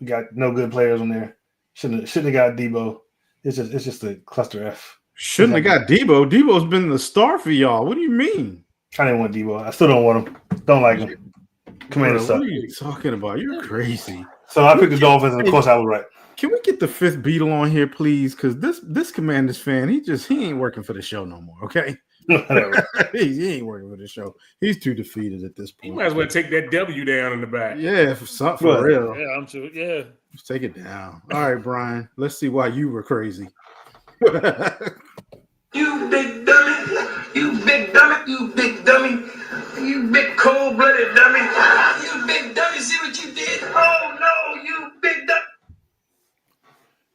We got no good players on there. Shouldn't have got Deebo. It's just a cluster F. Shouldn't have got Deebo. Deebo's been the star for y'all. What do you mean? I didn't want Deebo. I still don't want him. Don't like him. Commanders Bro, suck. what are you talking about? You're crazy. So I picked the Dolphins, and of course I was right. Can we get the fifth Beatle on here, please? Because this Commanders fan, he ain't working for the show no more. Okay, Whatever. he ain't working for the show. He's too defeated at this You point. might as well take that W down in the back. Yeah, for Right. real. Yeah, I'm sure. Yeah. Let's take it down. All right, Brian. Let's see why you were crazy. You big dummy. You big dummy. You big dummy. You big cold-blooded dummy. You big dummy. See what you did? Oh, no, you big dummy.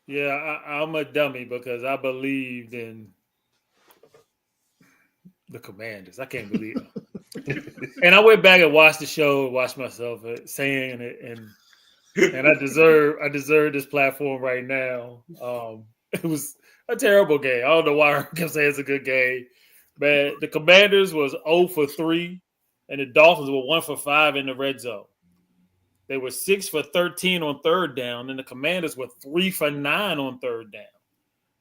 Yeah, I'm a dummy because I believed in the Commanders. I can't believe it. And I went back and watched the show, watched myself saying it, and I deserve this platform right now. It was a terrible game. I don't know why I kept saying it's a good game. Man, the Commanders was 0 for 3, and the Dolphins were 1 for 5 in the red zone. They were 6 for 13 on third down, and the Commanders were 3 for 9 on third down.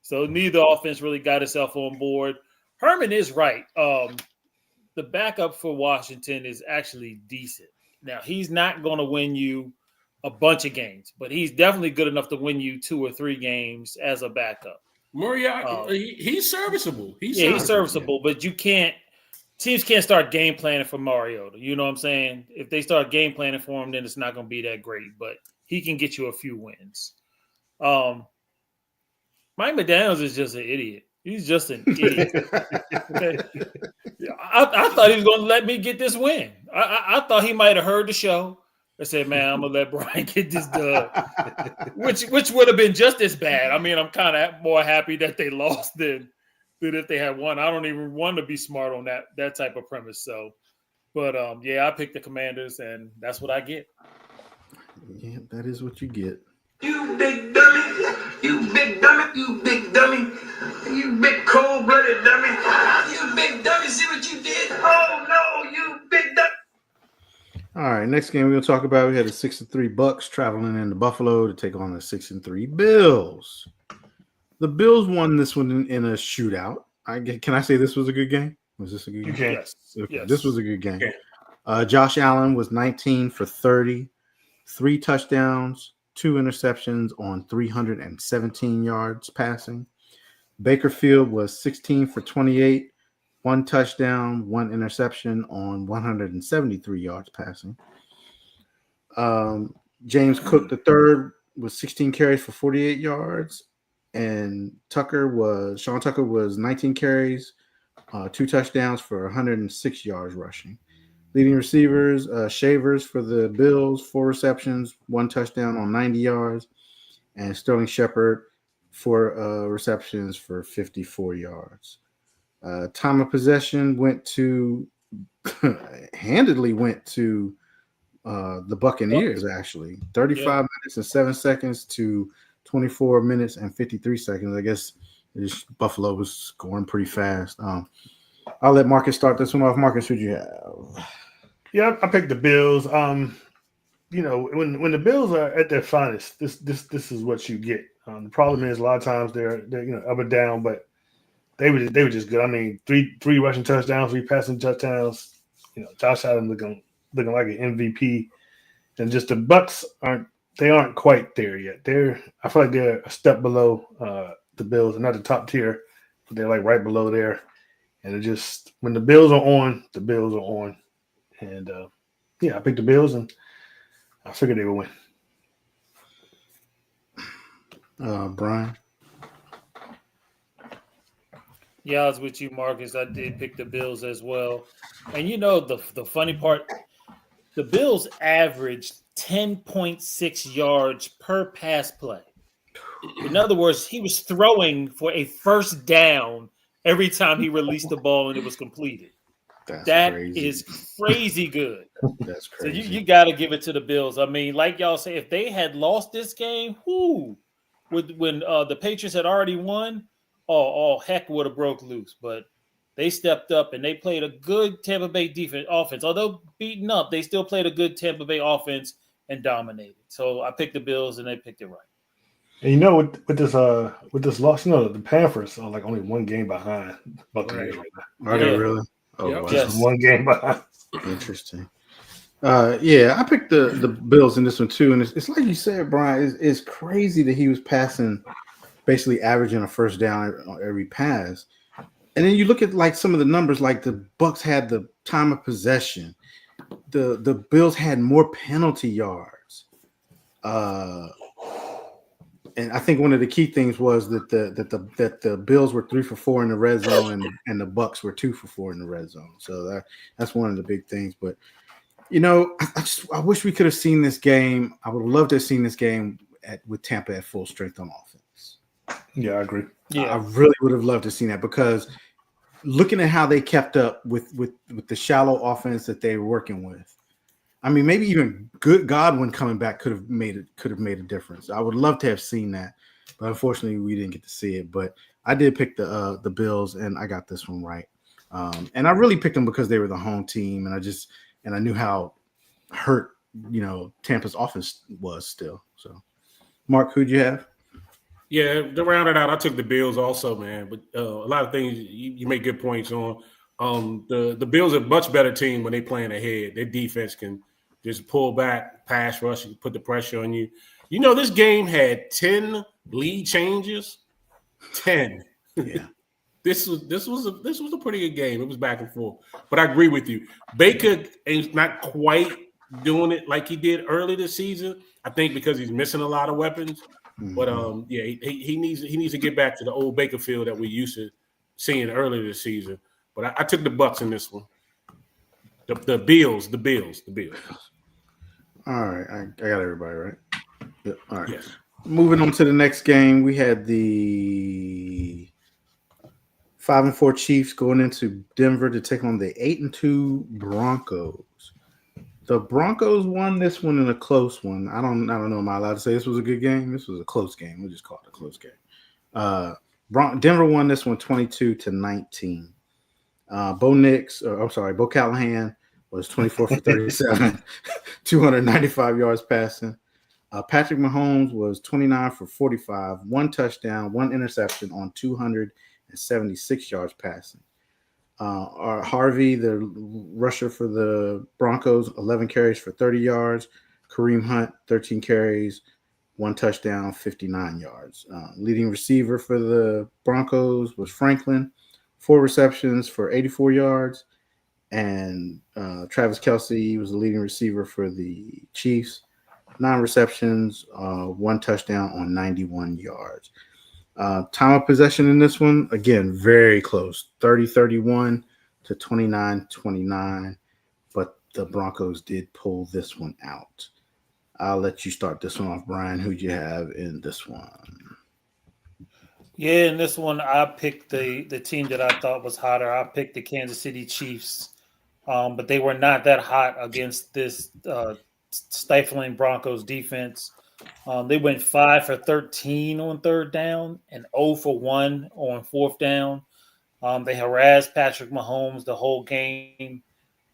So neither offense really got itself on board. Herman is right. The backup for Washington is actually decent. Now, he's not going to win you a bunch of games, but he's definitely good enough to win you 2 or 3 games as a backup. Moriarty, he's serviceable. He's serviceable, but teams can't start game planning for Mariota. You know what I'm saying? If they start game planning for him, then it's not going to be that great, but he can get you a few wins. Mike McDaniels is just an idiot. He's just an idiot. Okay. I thought he was going to let me get this win. I thought he might have heard the show. I said, man, I'm going to let Brian get this done, which would have been just as bad. I mean, I'm kind of more happy that they lost than if they had won. I don't even want to be smart on that type of premise. So, but yeah, I picked the Commanders, and that's what I get. Yeah, that is what you get. You big dummy. You big dummy. You big dummy. You big cold-blooded dummy. You big dummy. See what you did? Oh, no, you big dummy. All right, next game we're gonna talk about. We had the 6-3 Bucks traveling into Buffalo to take on the 6-3 Bills. The Bills won this one in a shootout. Can I say this was a good game? Was this a good game? Okay. Yes. Okay, Yes. This was a good game. Josh Allen was 19 for 30, 3 touchdowns, 2 interceptions on 317 yards passing. Baker Field was 16 for 28, 1 touchdown, 1 interception on 173 yards passing. James Cook III was 16 carries for 48 yards, and Sean Tucker was 19 carries, 2 touchdowns for 106 yards rushing. Leading receivers, Shavers for the Bills, 4 receptions, 1 touchdown on 90 yards, and Sterling Shepard, 4 receptions for 54 yards. Time of possession handedly went to the Buccaneers, actually. 35 minutes and 7 seconds to 24 minutes and 53 seconds. I guess Buffalo was scoring pretty fast. I'll let Marcus start this one off. Marcus, who'd you have? Yeah, I picked the Bills. You know, when the Bills are at their finest, this is what you get. The problem is a lot of times they're up and down, but they were just good. I mean, three rushing touchdowns, 3 passing touchdowns. You know, Josh Allen looking like an MVP, and just the Bucks aren't quite there yet. I feel like they're a step below the Bills, and not the top tier, but they're like right below there. And it just when the Bills are on, the Bills are on. And yeah, I picked the Bills, and I figured they would win. Brian? Yeah, I was with you, Marcus. I did pick the Bills as well. And you know the funny part, the Bills averaged 10.6 yards per pass play. In other words, he was throwing for a first down every time he released the ball and it was completed. That is crazy good. That's crazy. So you got to give it to the Bills. I mean, like y'all say, if they had lost this game, when the Patriots had already won, all heck would have broke loose. But they stepped up and they played a good Tampa Bay offense. Although beaten up, they still played a good Tampa Bay offense and dominated. So I picked the Bills and they picked it right. And you know, with this loss, you know, the Panthers are like only 1 game behind Buccaneers right now. Are they really? Oh, Yep. wow. Yes. 1 game behind. Interesting. Yeah, I picked the Bills in this one too, and it's like you said, Brian. It's crazy that he was passing, basically averaging a first down on every pass. And then you look at like some of the numbers, like the Bucks had the time of possession, the Bills had more penalty yards. And I think one of the key things was that the Bills were 3 for 4 in the red zone, and the Bucks were 2 for 4 in the red zone. So that's one of the big things. But I wish we could have seen this game. I would have loved to have seen this game with Tampa at full strength on offense. Yeah, I agree. Yeah, I really would have loved to have seen that, because looking at how they kept up with the shallow offense that they were working with, I mean, maybe even Godwin coming back could have made a difference. I would love to have seen that, but unfortunately, we didn't get to see it. But I did pick the Bills, and I got this one right. And I really picked them because they were the home team, and I knew how hurt Tampa's offense was still. So, Mark, who'd you have? Yeah, to round it out, I took the Bills also, man. But a lot of things you make good points on. The Bills are a much better team when they playing ahead. Their defense can just pull back, pass rush, and put the pressure on you. You know, this game had 10 lead changes. 10. Yeah. This was a pretty good game. It was back and forth. But I agree with you. Baker is not quite doing it like he did early this season. I think because he's missing a lot of weapons. Mm-hmm. But yeah, he needs to get back to the old Bakerfield that we used to seeing earlier this season. But I took the Bucks in this one. The Bills. All right, I got everybody right. Yep. All right. Yes. Moving on to the next game, we had the 5-4 Chiefs going into Denver to take on the 8-2 Broncos. The Broncos won this one in a close one. I don't know. Am I allowed to say this was a good game? This was a close game. We'll just call it a close game. Denver won this one 22-19. Bo Callahan was 24 for 37, 295 yards passing. Patrick Mahomes was 29 for 45, 1 touchdown, 1 interception on 276 yards passing. Harvey, the rusher for the Broncos, 11 carries for 30 yards. Kareem Hunt, 13 carries, 1 touchdown, 59 yards. Leading receiver for the Broncos was Franklin, 4 receptions for 84 yards. And Travis Kelce was the leading receiver for the Chiefs, 9 receptions, 1 touchdown on 91 yards. Time of possession in this one, again, very close, 30-31 to 29-29, but the Broncos did pull this one out. I'll let you start this one off, Brian. Who'd you have in this one? Yeah, in this one, I picked the team that I thought was hotter. I picked the Kansas City Chiefs, but they were not that hot against this stifling Broncos defense. They went 5 for 13 on third down and 0 for 1 on fourth down. They harassed Patrick Mahomes the whole game.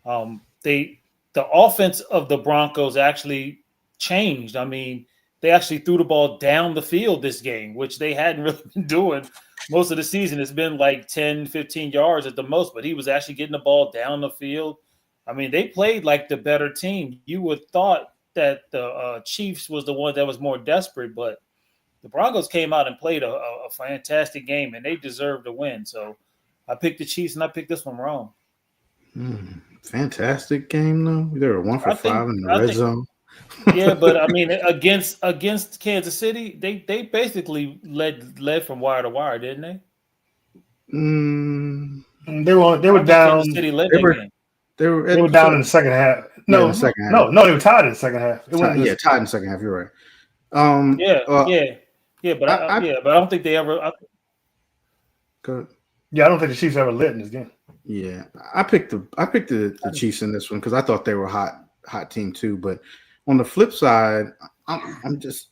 The offense of the Broncos actually changed. I mean, they actually threw the ball down the field this game, which they hadn't really been doing most of the season. It's been like 10, 15 yards at the most, but he was actually getting the ball down the field. I mean, they played like the better team. You would thought that the Chiefs was the one that was more desperate, but the Broncos came out and played a fantastic game, and they deserved to win. So I picked the Chiefs, and I picked this one wrong. Fantastic game, though. They were 1 for 5 in the red zone. Yeah, but I mean, against Kansas City, they basically led from wire to wire, didn't they? They were down. Kansas City led they were down in the second half. No, in the second half. No, they were tied in the second half. Tied in the second half. You're right. But I don't think they ever. Good. Yeah, I don't think the Chiefs ever led in this game. Yeah, I picked the Chiefs in this one because I thought they were a hot team too. But on the flip side, I'm just,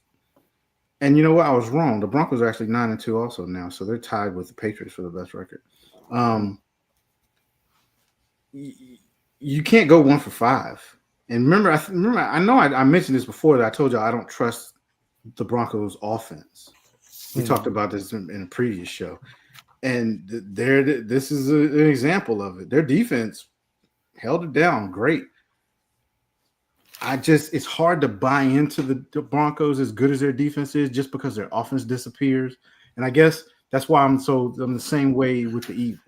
and you know what? I was wrong. The Broncos are actually 9-2 also now, so they're tied with the Patriots for the best record. You can't go 1 for 5. And remember, I know I mentioned this before that I told you I don't trust the Broncos offense. We talked about this in a previous show. And this is an example of it. Their defense held it down great. it's hard to buy into the Broncos as good as their defense is just because their offense disappears. And I guess that's why I'm the same way with the Eagles.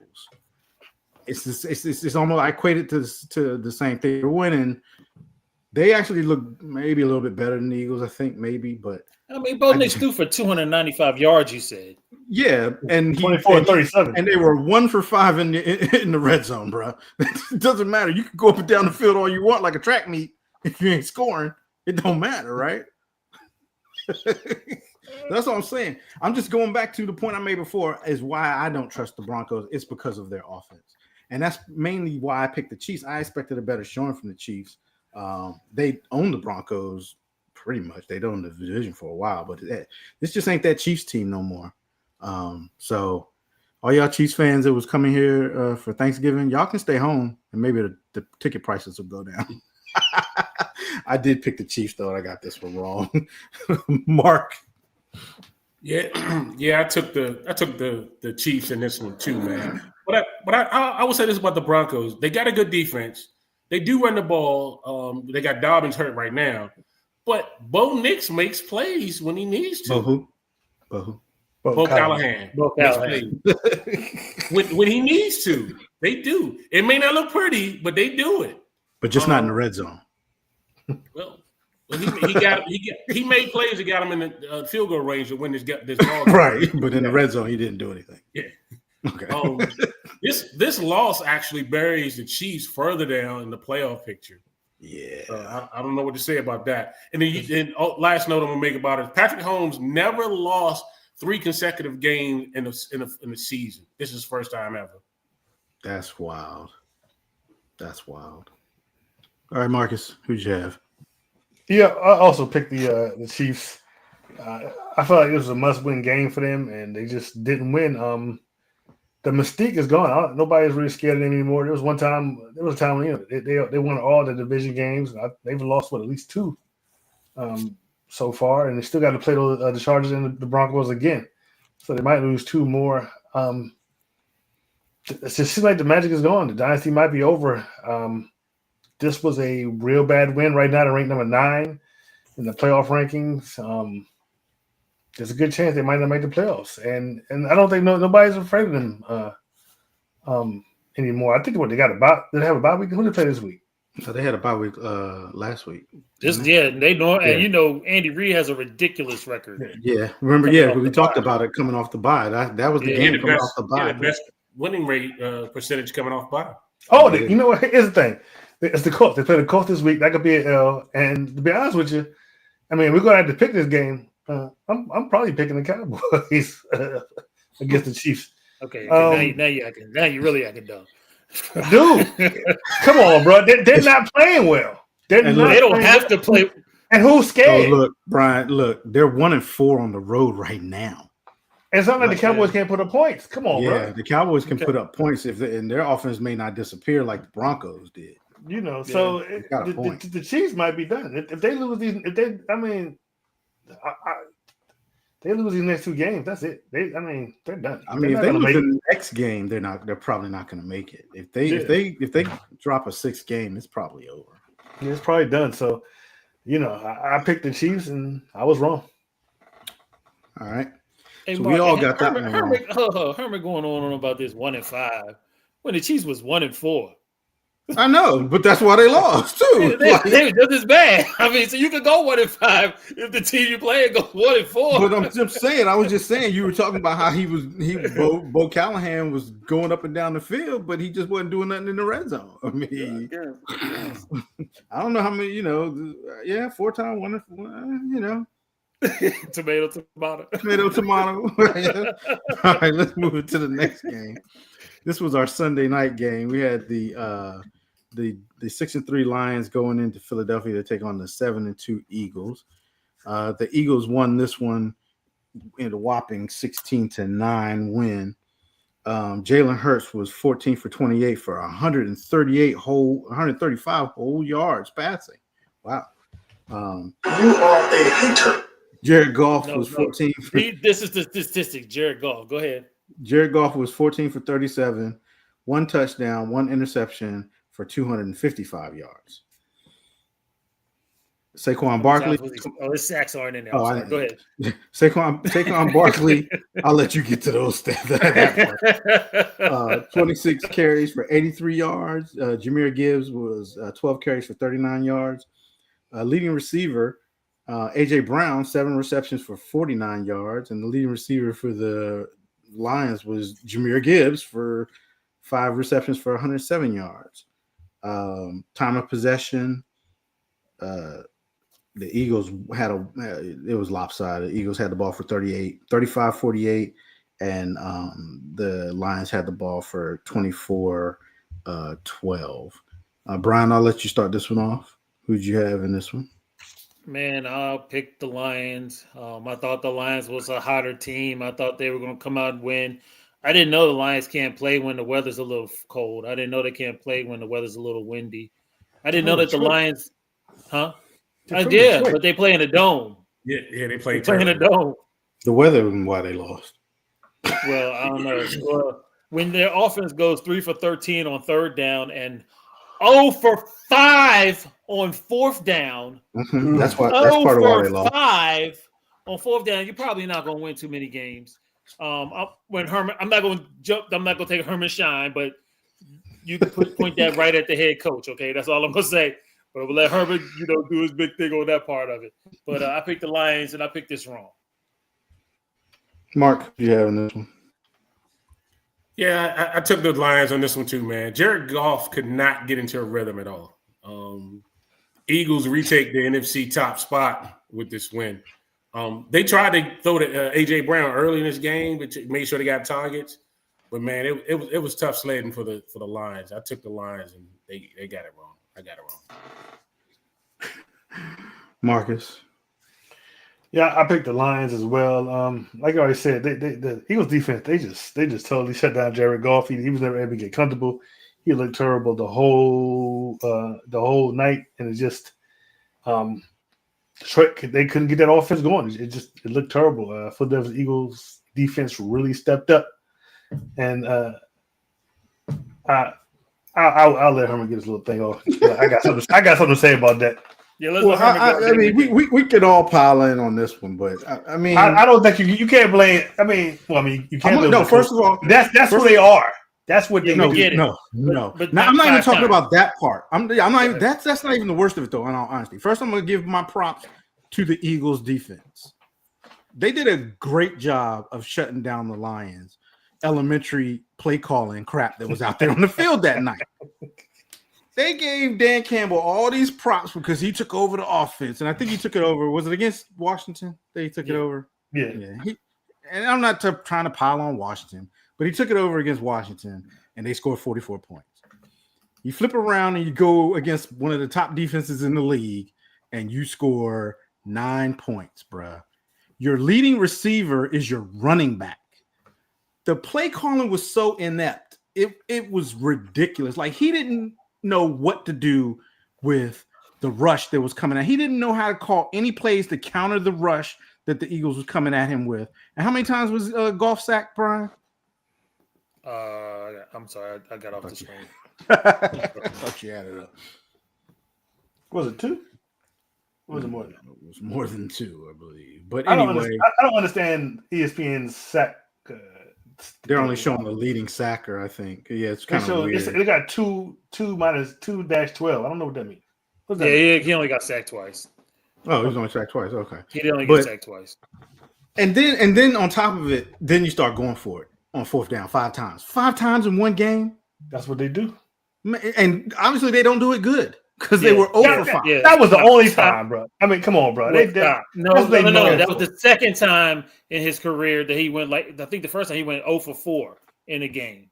It's almost, I equate it to the same thing. They're winning. They actually look maybe a little bit better than the Eagles, I think, maybe, but I mean, Bo Nix threw for 295 yards, you said. yeah, and 24-37. and they were 1 for 5 in the red zone, bro. It doesn't matter. You can go up and down the field all you want like a track meet. If you ain't scoring, it don't matter, right? That's what I'm saying. I'm just going back to the point I made before is why I don't trust the Broncos. It's because of their offense. And that's mainly why I picked the Chiefs. I expected a better showing from the Chiefs. They own the Broncos pretty much. They own the division for a while, but this just ain't that Chiefs team no more. So all y'all Chiefs fans that was coming here for Thanksgiving, y'all can stay home and maybe the ticket prices will go down. I did pick the Chiefs though, and I got this one wrong. Mark. Yeah, I took the Chiefs in this one too, man. But I will say this about the Broncos: they got a good defense. They do run the ball. They got Dobbins hurt right now, but Bo Nix makes plays when he needs to. Bo Callahan. When he needs to, they do. It may not look pretty, but they do it. But just not in the red zone. Well, he made plays that got him in the field goal range to win this ball. Right, but in the red zone, he didn't do anything. Yeah. Okay. This loss actually buries the Chiefs further down in the playoff picture. Yeah. I don't know what to say about that. And then last note I'm gonna make about it: Patrick Mahomes never lost 3 consecutive games in the season. This is his first time ever. That's wild. All right, Marcus, who'd you have? Yeah, I also picked the Chiefs. I felt like it was a must-win game for them, and they just didn't win. The mystique is gone. Nobody's really scared of them anymore. There was a time when they won all the division games. They've lost at least 2 so far, and they still got to play the Chargers and the Broncos again. So they might lose 2 more. It just seems like the magic is gone. The dynasty might be over. This was a real bad win. Right now, they're ranked number 9 in the playoff rankings. There's a good chance they might not make the playoffs, and I don't think nobody's afraid of them anymore. I think they got a bye. Did they have a bye week? Who did they play this week? So they had a bye week last week. They know, and Andy Reid has a ridiculous record. Yeah, remember? Yeah, we talked about it coming off the bye. That was the game coming off the bye. The best winning rate percentage coming off bye. Oh, you know what? Here's the thing. It's the Colts. They play the Colts this week. That could be an L. And to be honest with you, I mean, we're going to have to pick this game. I'm probably picking the Cowboys against the Chiefs. Okay. Now you really acting dumb. Dude, come on, bro. They're not playing well. They don't have to play. And who's scared? Oh, look, Brian, they're 1-4 on the road right now. It's not like the Cowboys can't put up points. Come on, bro. Yeah, the Cowboys can put up points and their offense may not disappear like the Broncos did. So the Chiefs might be done if they lose these. They lose these next 2 games. That's it. They're done. I mean, if they lose the next game, they're probably not going to make it. If they drop a 6th game, it's probably over. Yeah, it's probably done. So, I picked the Chiefs and I was wrong. All right. Hey, so Mark, we all got that one wrong. Herman going on about this 1-5 when the Chiefs was 1-4. I know, but that's why they lost too. They just as bad. I mean, so you could go 1-5 if the team you play goes 1-4. But I'm just saying. I was just saying. You were talking about how Bo Callahan was going up and down the field, but he just wasn't doing nothing in the red zone. I mean, I don't know how many. 4-time 1-4. Tomato. All right, let's move it to the next game. This was our Sunday night game. We had the 6-3 Lions going into Philadelphia to take on the 7-2 Eagles. The Eagles won this one in a whopping 16-9 win. Jalen Hurts was 14 for 28 for 135 whole yards passing. Wow. You are a hater. Jared Goff was 14. This is the statistic. Jared Goff. Go ahead. Jared Goff was 14 for 37, 1 touchdown, 1 interception for 255 yards. Saquon Barkley. His sacks aren't in there. Oh, Go ahead. Saquon Barkley. I'll let you get to those stats. 26 carries for 83 yards. Jahmyr Gibbs was 12 carries for 39 yards. Leading receiver, AJ Brown, 7 receptions for 49 yards. And the leading receiver for the Lions was Jahmyr Gibbs for 5 receptions for 107 yards. Time of possession, the Eagles it was lopsided. The Eagles had the ball for 35-48, and the Lions had the ball for 24-12. Brian, I'll let you start this one off. Who'd you have in this one? Man, I'll pick the Lions. I thought the Lions was a hotter team. I thought they were going to come out and win. I didn't know the Lions can't play when the weather's a little cold. I didn't know they can't play when the weather's a little windy. I didn't know that the Lions – huh? Yeah, but they play in a dome. Yeah, they play in a dome. The weather and why they lost. Well, I don't know. When their offense goes 3 for 13 on third down and 0 for 5 on fourth down. Mm-hmm. That's part of why they lost. 5 on fourth down, you're probably not going to win too many games. When Herman, I'm not going to take Herman shine, but you can point that right at the head coach. Okay, that's all I'm going to say. But we'll let Herbert, do his big thing on that part of it. But I picked the Lions, and I picked this wrong. Mark, do you have in this one? Yeah, I took the Lions on this one too, man. Jared Goff could not get into a rhythm at all. Eagles retake the NFC top spot with this win. They tried to throw to A.J. Brown early in this game, but made sure they got targets. But, man, it was tough sledding for the Lions. I took the Lions, and they got it wrong. I got it wrong. Marcus. Yeah, I picked the Lions as well. Like I already said, the Eagles defense, they just totally shut down Jared Goff. He was never able to get comfortable. He looked terrible the whole night, and it just they couldn't get that offense going. It looked terrible. Philadelphia Eagles defense really stepped up, and I'll let Herman get his little thing off. I got something to say about that. Yeah, we could all pile in on this one, but I mean, I don't think you can't blame. You can't. No, first of all, that's who they are. That's what they do. No. But now, I'm not even talking about that part. I'm not even. That's not even the worst of it, though. In all honesty, first I'm going to give my props to the Eagles defense. They did a great job of shutting down the Lions' elementary play calling crap that was out there on the field that night. They gave Dan Campbell all these props because he took over the offense, and I think he took it over. Was it against Washington that he took it over? Yeah. And I'm not trying to pile on Washington, but he took it over against Washington, and they scored 44 points. You flip around and you go against one of the top defenses in the league, and you score 9 points, bruh. Your leading receiver is your running back. The play calling was so inept. It was ridiculous. Like, he didn't know what to do with the rush that was coming out. He didn't know how to call any plays to counter the rush that the Eagles was coming at him with. And how many times was Goff sacked, Brian? I'm sorry, I got off the screen. I thought you added up. Was it 2? Or was it more than that? It was more than 2, I believe. But I anyway, don't understand ESPN's sack. They're only showing the leading sacker, I think. Yeah, it's kind of weird. They got 2 minus 2-12. I don't know what that means. What's that mean? He only got sacked twice. Oh, he was only sacked twice. Okay. He didn't only get sacked twice. And then on top of it, then you start going for it on fourth down 5 times. 5 times in one game? That's what they do. And obviously they don't do it good because they were over 5. Yeah. That was the only time, bro. I mean, come on, bro. No. That was the second time in his career that he went, I think the first time he went 0 for 4 in a game.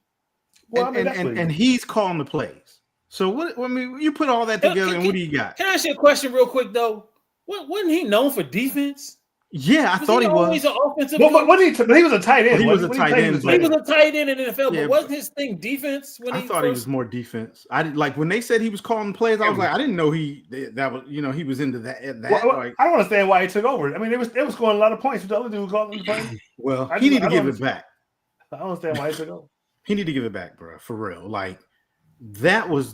Well, and he's calling the plays. So what? I mean, you put all that together, and what do you got? Can I ask you a question real quick though? Wasn't he known for defense? Yeah, I thought he was. He's an offensive. But he was a tight end. He was a tight end. He was a tight end in the NFL, but wasn't his thing defense? I thought he was more defense. I did, like when they said he was calling plays. I was like, I didn't know he was into that. I don't understand why he took over. I mean, it was scoring a lot of points. With the other dude calling the plays. Well, he need to give it back. I don't understand why he took over. He need to give it back, bro. For real. Like That was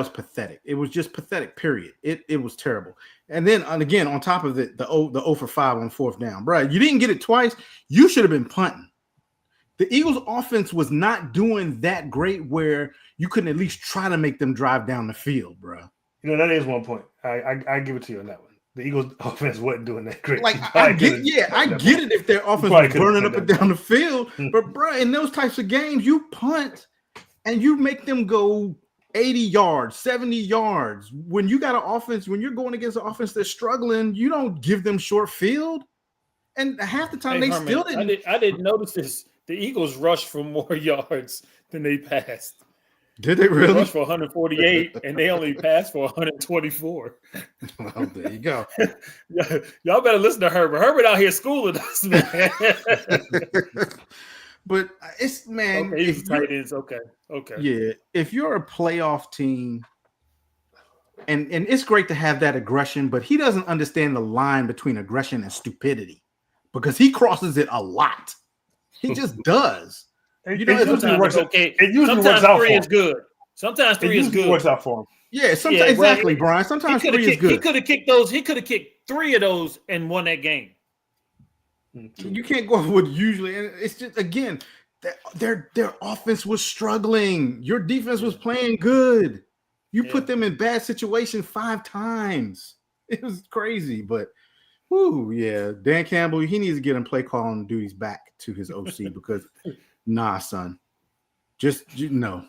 pathetic. It was just pathetic. Period. It was terrible. And then again, on top of it, the 0 for 5 on fourth down, bro. You didn't get it twice. You should have been punting. The Eagles' offense was not doing that great where you couldn't at least try to make them drive down the field, bro. You know, that is one point. I give it to you on that one. The Eagles' offense wasn't doing that great. Like I get it if their offense was burning up and down the field, but bro, in those types of games, you punt and you make them go 80 yards, 70 yards. When you got an offense, when you're going against an offense that's struggling, you don't give them short field. And half the time they still didn't. I didn't notice this. The Eagles rushed for more yards than they passed. Did they really? They rushed for 148, and they only passed for 124. Well, there you go. Y'all better listen to Herbert. Herbert out here schooling us, man. But it's man. Okay, he's tight ends. Okay. Yeah, if you're a playoff team, and it's great to have that aggression, but he doesn't understand the line between aggression and stupidity because he crosses it a lot. He just does. You know, it usually works okay. It usually sometimes works out 3 for is him. good. Sometimes 3 is good. It works out for him. Yeah, sometimes exactly, Brian. Sometimes 3 is good. He could have kicked those. He could have kicked 3 of those and won that game. You can't go with usually, and it's just again, their offense was struggling. Your defense was playing good. You put them in bad situations 5 times. It was crazy, but Dan Campbell, he needs to get him play calling duties back to his OC because nah, son, no.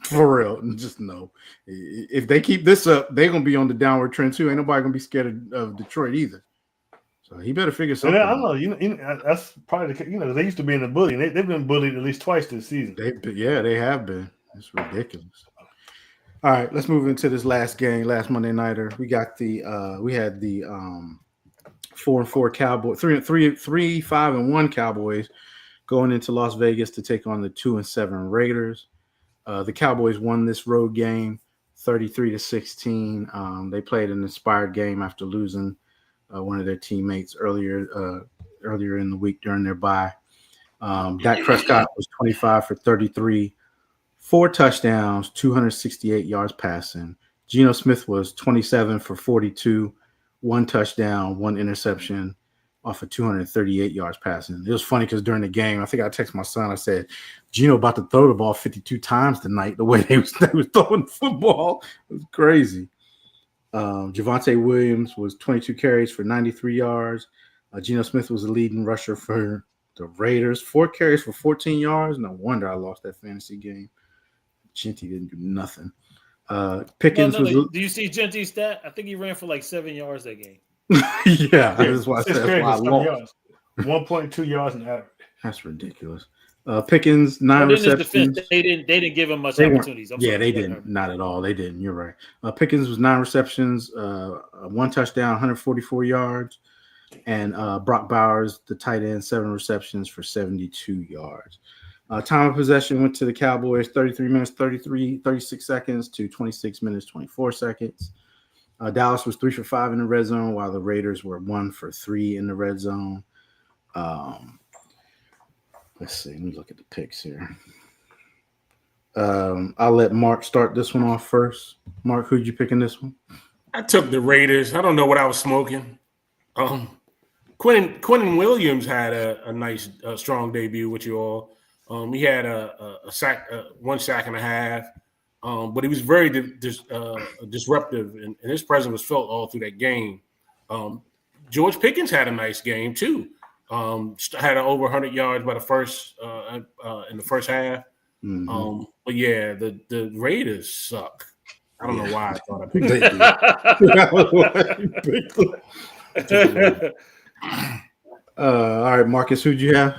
For real, just no. If they keep this up, they're gonna be on the downward trend too. Ain't nobody gonna be scared of Detroit either. So he better figure something out. I don't know. You know, that's probably they used to be in the bullying. They've been bullied at least twice this season. They have been. It's ridiculous. All right, let's move into this last game, last Monday nighter. We got we had the 4-4 Cowboys, 3-5-1 Cowboys going into Las Vegas to take on the 2-7 Raiders. The Cowboys won this road game 33-16. They played an inspired game after losing one of their teammates earlier in the week during their bye. Dak Prescott was 25 for 33, 4 touchdowns, 268 yards passing. Geno Smith was 27 for 42, 1 touchdown, 1 interception off of 238 yards passing. It was funny because during the game, I think I texted my son. I said, Geno about to throw the ball 52 times tonight, the way they was throwing the football. It was crazy. Javonte Williams was 22 carries for 93 yards. Geno Smith was the leading rusher for the Raiders. 4 carries for 14 yards. No wonder I lost that fantasy game. Genty didn't do nothing. Pickens was. Do you see Genty's stat? I think he ran for like 7 yards that game. Yeah, that's why I said that's why I lost. 1.2 yards in average. That's ridiculous. Pickens 9 receptions. Defense, they didn't give him much opportunities. They didn't. Not at all. They didn't. You're right. Pickens was 9 receptions, 1 touchdown, 144 yards, and Brock Bowers, the tight end, 7 receptions for 72 yards. Time of possession went to the Cowboys 33 minutes, 36 seconds to 26 minutes, 24 seconds. Dallas was 3 for 5 in the red zone, while the Raiders were 1 for 3 in the red zone. Let's see. Let me look at the picks here. I'll let Mark start this one off first. Mark, who'd you pick in this one? I took the Raiders. I don't know what I was smoking. Quentin Williams had a nice, strong debut with you all. He had a sack, 1 sack and a half, but he was very disruptive, and his presence was felt all through that game. George Pickens had a nice game too. Had over 100 yards by the first in the first half. Mm-hmm. But yeah, the Raiders suck. I don't know why I thought I picked them. All right, Marcus, who'd you have?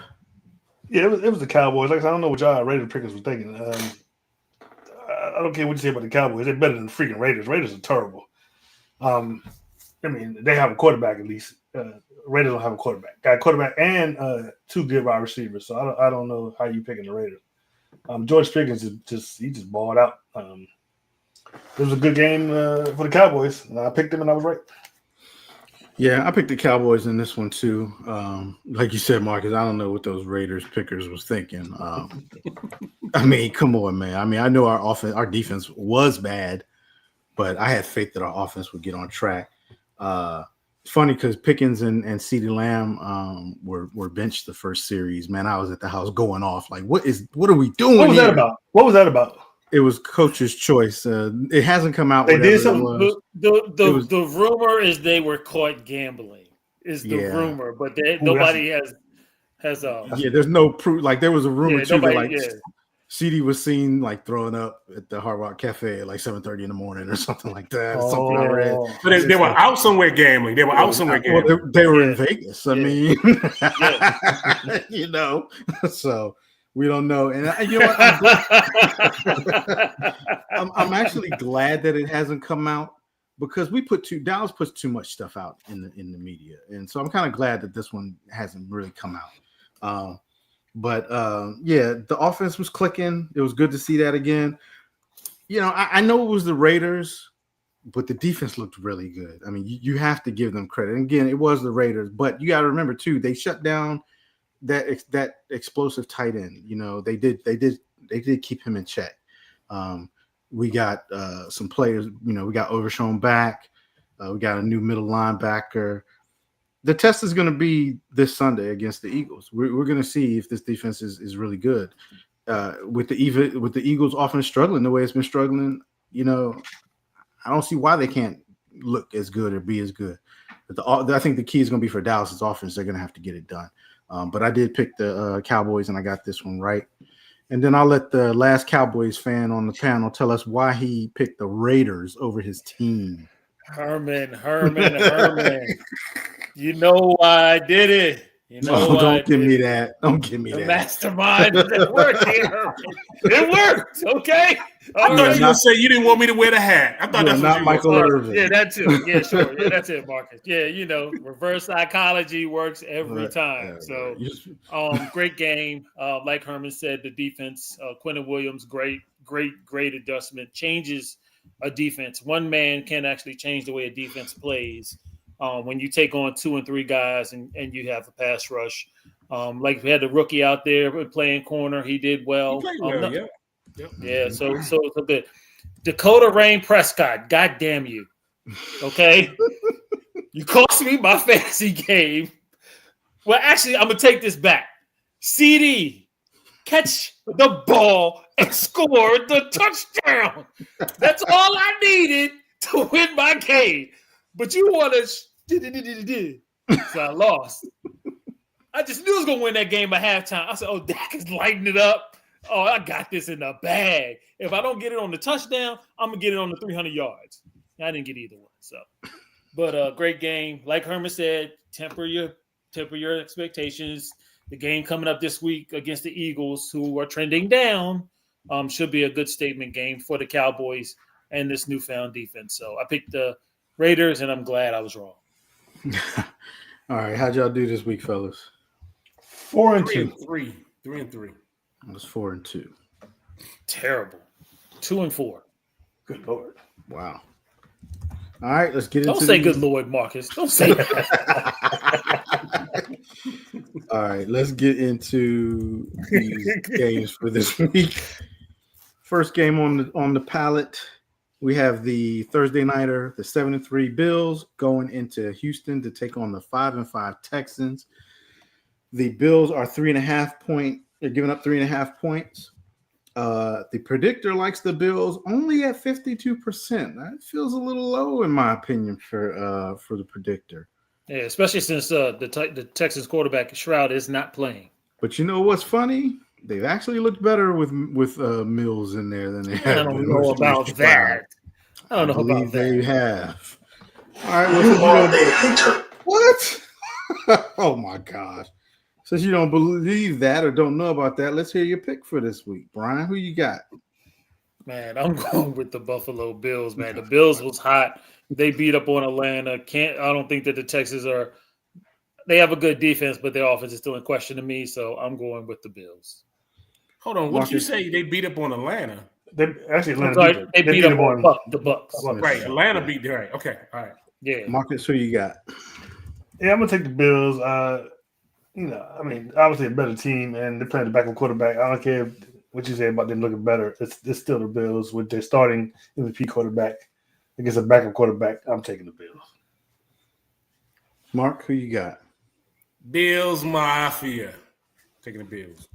Yeah, it was the Cowboys. Like I don't know what y'all Raiders Pickens was thinking. I don't care what you say about the Cowboys. They're better than the freaking Raiders. Raiders are terrible. I mean, they have a quarterback at least. Raiders don't have a quarterback. Got a quarterback and 2 good wide receivers. So I don't know how you picking the Raiders. George Pickens just balled out. It was a good game for the Cowboys. And I picked them and I was right. Yeah, I picked the Cowboys in this one too. Like you said, Marcus, I don't know what those Raiders pickers was thinking. I mean, come on, man. I mean, I know our defense was bad, but I had faith that our offense would get on track. Funny because Pickens and CeeDee Lamb were benched the first series. Man, I was at the house going off like, what are we doing? What was here? that about? What was that about? It was coach's choice. It hasn't come out. They did something. The rumor is they were caught gambling. Is the rumor, but nobody has. There's no proof. Like there was a rumor too that like CD was seen like throwing up at the Hard Rock Cafe at like 7:30 in the morning or something like that. Something I read. But they were out somewhere gambling. They were out somewhere gambling. Well, they were in Vegas. I mean, you know, so. We don't know, and you know what? I'm actually glad that it hasn't come out because Dallas puts too much stuff out in the media, and so I'm kind of glad that this one hasn't really come out. But the offense was clicking. It was good to see that again. You know, I know it was the Raiders, but the defense looked really good. I mean, you have to give them credit. And again, it was the Raiders, but you got to remember too, they shut down that explosive tight end. You know, they did keep him in check. We got some players, you know, we got Overshown back. We got a new middle linebacker. The test is going to be this Sunday against the Eagles. We're going to see if this defense is really good. With the Eagles offense struggling the way it's been struggling, you know, I don't see why they can't look as good or be as good. But I think the key is going to be for Dallas's offense. They're going to have to get it done. But I did pick the Cowboys, and I got this one right. And then I'll let the last Cowboys fan on the panel tell us why he picked the Raiders over his team. Herman. You know why I did it. You know don't give me that. Don't give me the that. Mastermind. It worked here, Herman. It worked. Okay. I thought you were gonna say you didn't want me to wear the hat. I thought that's what not you Michael Irvin. Yeah, that too. Yeah, sure. Yeah, that's it, Marcus. Yeah, you know, reverse psychology works every time. So, great game. Like Herman said, the defense. Quentin Williams, great adjustment. Changes a defense. One man can actually change the way a defense plays. When you take on 2 and 3 guys and you have a pass rush, like we had the rookie out there playing corner, he did well. He played well, yeah. Yeah, so good. Dakota Rain Prescott, God damn you. Okay. You cost me my fantasy game. Well, actually, I'm gonna take this back. CD, catch the ball and score the touchdown. That's all I needed to win my game. But you want to so I lost. I just knew I was gonna win that game at halftime. I said, "Oh, Dak is lighting it up. Oh, I got this in the bag. If I don't get it on the touchdown, I'm gonna get it on the 300 yards." I didn't get either one. So, but great game. Like Herman said, temper your expectations. The game coming up this week against the Eagles, who are trending down, should be a good statement game for the Cowboys and this newfound defense. So I picked the Raiders, and I'm glad I was wrong. All right, how'd y'all do this week, fellas? 4-2. 3-3. It was 4-2. Terrible. 2-4. Good Lord. Wow. All right, let's get Don't into say good Lord, Marcus. Don't say that. All right, let's get into these games for this week. First game on the palette, we have the Thursday nighter, the 7-3 Bills going into Houston to take on the 5-5 Texans. The Bills are 3.5 point. They're giving up 3.5 points. The predictor likes the Bills only at 52%. That feels a little low, in my opinion, for the predictor. Yeah, especially since the Texans quarterback Shroud is not playing. But you know what's funny? They've actually looked better with Mills in there than they have. I don't know about that. I don't know about that. They have. All right. What? Oh my God. Since you don't believe that or don't know about that, let's hear your pick for this week. Brian, who you got? Man, I'm going with the Buffalo Bills, man. The Bills was hot. They beat up on Atlanta. I don't think that the Texans they have a good defense, but their offense is still in question to me, so I'm going with the Bills. Hold on. What did you say? They beat up on Atlanta? They beat up on the Bucks. Right. Atlanta beat them. Right. Okay. All right. Yeah. Marcus, who you got? Yeah, I'm gonna take the Bills. I mean, obviously a better team, and they're playing the backup quarterback. I don't care what you say about them looking better. It's still the Bills with their starting MVP quarterback against a backup quarterback. I'm taking the Bills. Mark, who you got? Bills Mafia. Taking the Bills.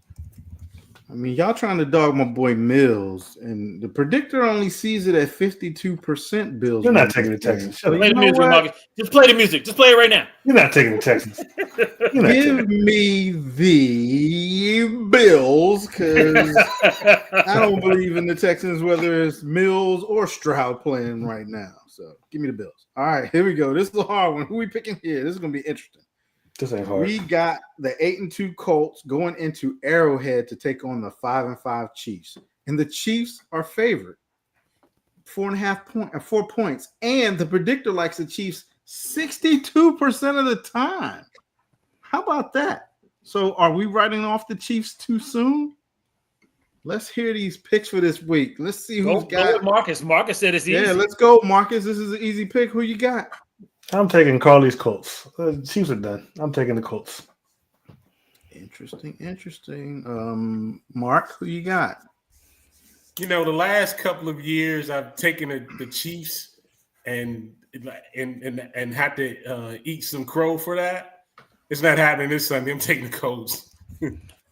I mean, y'all trying to dog my boy Mills, and the predictor only sees it at 52% Bills. You're not taking the Texans. Shut up. Play You the know music, what? Marcus. Just play the music. Just play it right now. You're not taking the Texans. You're not taking Give me the Bills because I don't believe in the Texans, whether it's Mills or Stroud playing right now. So give me the Bills. All right, here we go. This is a hard one. Who we picking here? This is going to be interesting. This ain't hard. We got the 8-2 Colts going into Arrowhead to take on the 5-5 Chiefs, and the Chiefs are favored 4 points, and the predictor likes the Chiefs 62% of the time. How about that? So, are we writing off the Chiefs too soon? Let's hear these picks for this week. Let's see who's Go got with Marcus. Marcus said it's easy. Yeah, let's go, Marcus. This is an easy pick. Who you got? I'm taking Carly's Colts. Chiefs are done. I'm taking the Colts. Interesting. Mark, who you got? You know, the last couple of years I've taken the Chiefs and had to eat some crow for that. It's not happening this Sunday. I'm taking the Colts.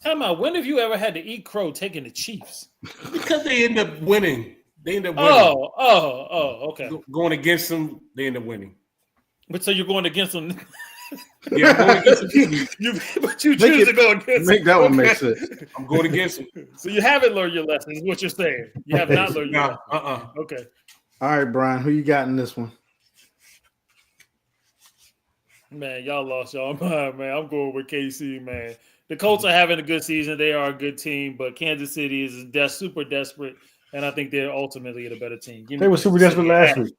Time out. When have you ever had to eat crow taking the Chiefs? Because they end up winning. Okay. Going against them, they end up winning. But so you're going against them. Yeah, I'm going against them. But you choose to go against Make that one make sense. I'm going against them. So you haven't learned your lesson, is what you're saying. You have not learned your lesson. Okay. All right, Brian, who you got in this one? Man, y'all lost y'all mind, man. I'm going with KC, man. The Colts are having a good season. They are a good team, but Kansas City is super desperate, and I think they're ultimately the better team. They were super desperate last week.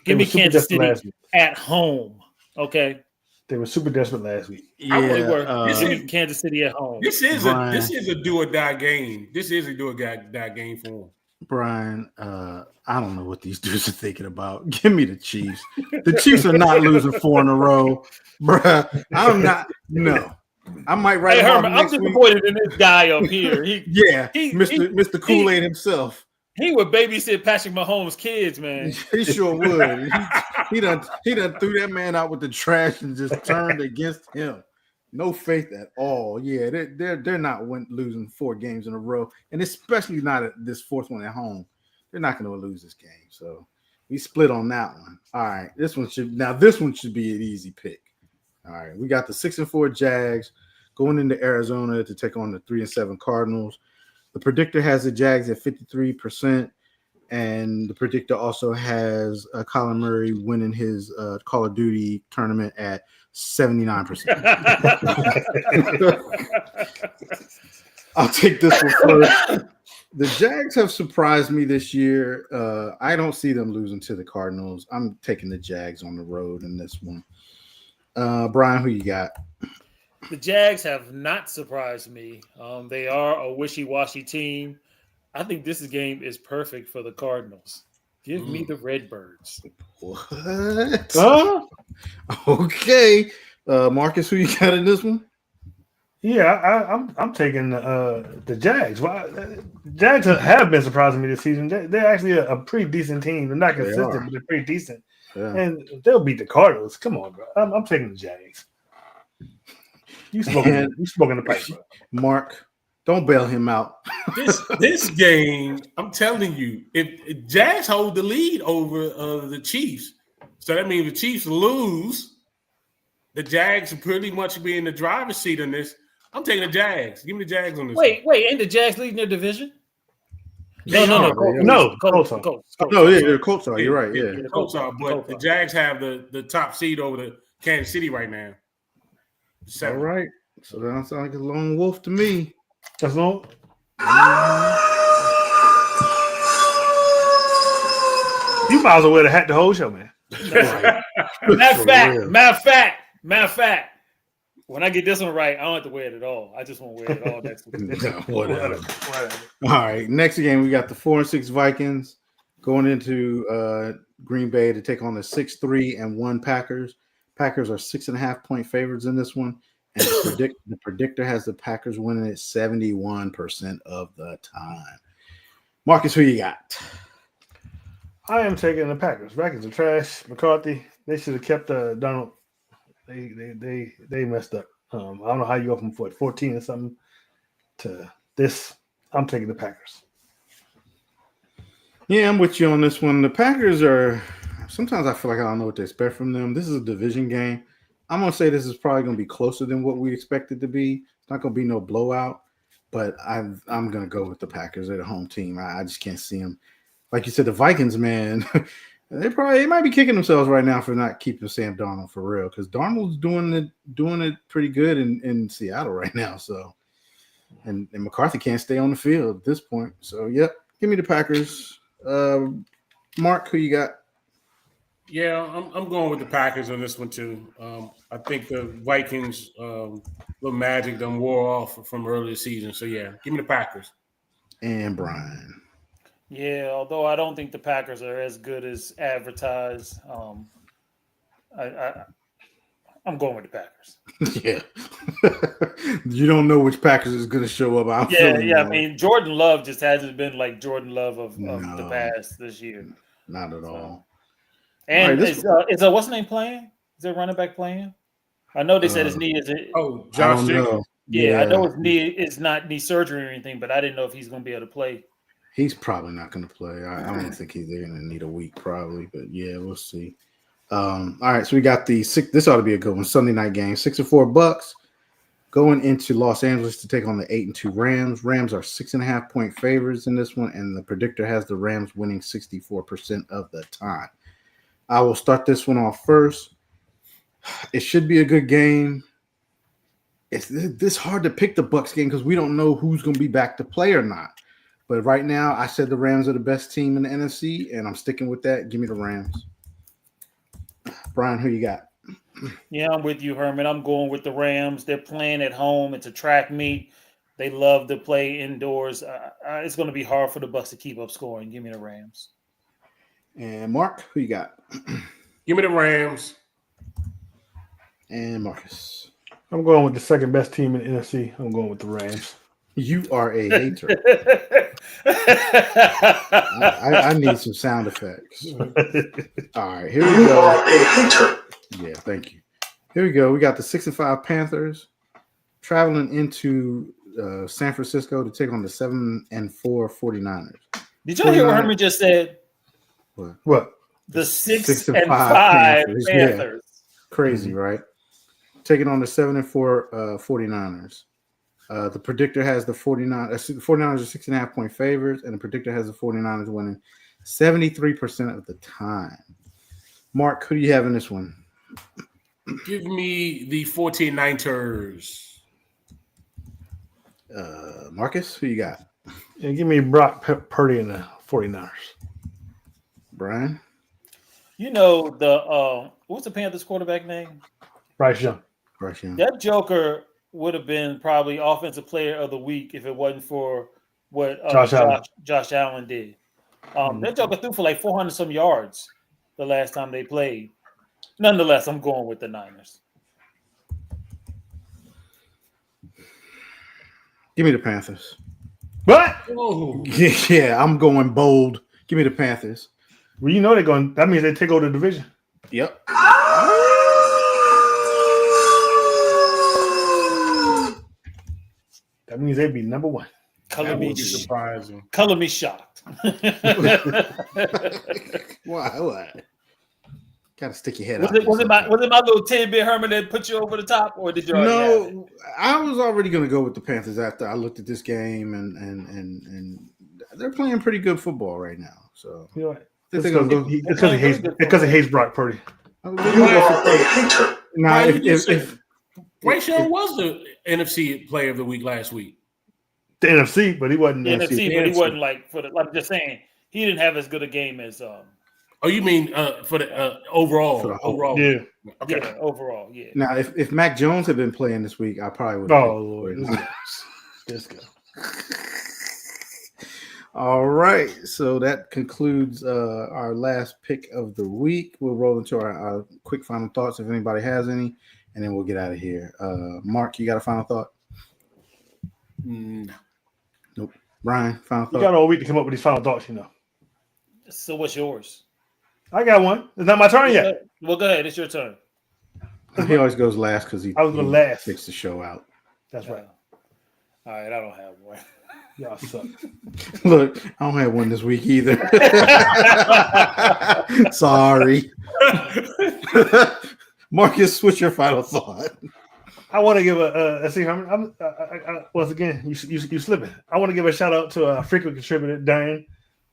Give me Kansas City at home, okay? They were super desperate last week. Yeah, they were. This is Kansas City at home. This is a do or die game. This is a do or die game for them. Brian, I don't know what these dudes are thinking about. Give me the Chiefs. The Chiefs are not losing 4 in a row, bruh. I'm not. No, I might write. Hey, Herman, I'm disappointed in this guy up here. Mr. Kool-Aid himself. He would babysit Patrick Mahomes' kids, man. He sure would. He done threw that man out with the trash and just turned against him. No faith at all. Yeah, they're not losing 4 games in a row, and especially not at this 4th one at home. They're not going to lose this game. So we split on that one. All right, this one should be an easy pick. All right, we got the 6-4 Jags going into Arizona to take on the 3-7 Cardinals. The predictor has the Jags at 53%, and the predictor also has Colin Murray winning his Call of Duty tournament at 79%. I'll take this one first. The Jags have surprised me this year. I don't see them losing to the Cardinals. I'm taking the Jags on the road in this one. Brian, who you got? The Jags have not surprised me. They are a wishy-washy team. I think this game is perfect for the Cardinals. Give me the Redbirds. What? Okay. Marcus, who you got in this one? Yeah, I'm taking the Jags. Well, Jags have been surprising me this season. They're actually a pretty decent team. They're not consistent, but they're pretty decent. Yeah. And they'll beat the Cardinals. Come on, bro. I'm taking the Jags. You smoking the pipe, bro. Mark, don't bail him out. This game, I'm telling you, if Jags hold the lead over the Chiefs, so that means the Chiefs lose, the Jags will pretty much be in the driver's seat in this. I'm taking the Jags. Give me the Jags on this. Wait, ain't the Jags leading their division? No. Colts are. No, yeah, the Colts are. You're right. Yeah, the Colts are. But the Jags have the top seed over the Kansas City right now. 7. All right. So that sounds like a lone wolf to me. That's no. You might as well wear the hat the whole show, man. Matter of fact. When I get this one right, I don't have to wear it at all. I just won't wear it all next week. Whatever. All right. Next game, we got the 4-6 Vikings going into Green Bay to take on the 6-3-1 Packers. Packers are 6.5-point favorites in this one. And the predictor has the Packers winning it 71% of the time. Marcus, who you got? I am taking the Packers. Packers are trash. McCarthy, they should have kept Donald. They messed up. I don't know how you go from 14 or something to this. I'm taking the Packers. Yeah, I'm with you on this one. The Packers are sometimes I feel like I don't know what to expect from them. This is a division game. I'm gonna say this is probably gonna be closer than what we expect it to be. It's not gonna be no blowout, but I'm gonna go with the Packers. They're the home team. I just can't see them. Like you said, the Vikings, man, they might be kicking themselves right now for not keeping Sam Darnold for real, because Darnold's doing it pretty good in Seattle right now. So, and McCarthy can't stay on the field at this point. So, yep, give me the Packers. Mark, who you got? Yeah, I'm going with the Packers on this one too. I think the Vikings little magic done wore off from earlier season. So yeah, give me the Packers. And Brian. Yeah, although I don't think the Packers are as good as advertised. I'm going with the Packers. Yeah. You don't know which Packers is going to show up. I mean, Jordan Love just hasn't been like Jordan Love of the past this year. Not at all. And right, is what's the name playing? Is their running back playing? I know they said his knee is. Josh Jacobs. Yeah, I know his knee is not knee surgery or anything, but I didn't know if he's going to be able to play. He's probably not going to play. I don't think they're going to need a week, probably, but yeah, we'll see. All right, so we got this ought to be a good one. Sunday night game. 6-4 Bucks going into Los Angeles to take on the 8-2 Rams. Rams are 6.5-point favorites in this one, and the predictor has the Rams winning 64% of the time. I will start this one off first. It should be a good game. It's this hard to pick the Bucks game because we don't know who's going to be back to play or not. But right now, I said the Rams are the best team in the NFC, and I'm sticking with that. Give me the Rams. Brian, who you got? Yeah, I'm with you, Herman. I'm going with the Rams. They're playing at home. It's a track meet. They love to play indoors. It's going to be hard for the Bucks to keep up scoring. Give me the Rams. And Mark, who you got? Give me the Rams. And Marcus. I'm going with the second best team in the NFC. I'm going with the Rams. You are a hater. I need some sound effects. All right, here we go. A hater. Yeah, thank you. Here we go. We got the 6-5 Panthers traveling into San Francisco to take on the 7-4 49ers. Did y'all hear what Herman just said? What? The 6-5 Panthers. Yeah. Crazy, right? Taking on the 7-4 49ers. The predictor has the 49ers. The 49ers are 6.5-point favorites, and the predictor has the 49ers winning 73% of the time. Mark, who do you have in this one? Give me the 49ers. Marcus, who you got? Yeah, give me Brock Purdy and the 49ers. Brian? You know what's the Panthers quarterback name? Bryce Young. That Joker would have been probably offensive player of the week if it wasn't for what Josh Allen did. That Joker threw for like 400 some yards the last time they played. Nonetheless, I'm going with the Niners. Give me the Panthers. What? Oh. Yeah, I'm going bold. Give me the Panthers. Well, you know they're going. That means they take over the division. Yep. That means they'd be number one. Color me surprising. Color me shocked. Why? Gotta stick your head out. Was it my little tidbit, Herman, that put you over the top, or did you already have it? I was already gonna go with the Panthers after I looked at this game, and they're playing pretty good football right now. So you know what? Because he hates Brock Purdy. Now, if Bryce Young was the NFC Player of the Week last week. The NFC, but he wasn't the NFC, but he wasn't like for the. I'm just saying he didn't have as good a game as. Oh, you mean for the overall? For the overall, yeah. Okay. Yeah, overall, yeah. Now, if Mac Jones had been playing this week, I probably would. Oh Lord, let's go. All right, so that concludes our last pick of the week. We'll roll into our quick final thoughts if anybody has any, and then we'll get out of here. Mark, you got a final thought? No. Nope. Brian, final You thought? got all week to come up with these final thoughts, you know. So what's yours? I got one. It's not my turn yet. Well, go ahead. It's your turn. He always goes last because I was going last. Takes the show out. That's right. All right, I don't have one. Y'all suck. Look, I don't have one this week either. Sorry. Marcus, what's your final thought? I want to give a see. Once again, you slipping. I want to give a shout out to a frequent contributor, Diane,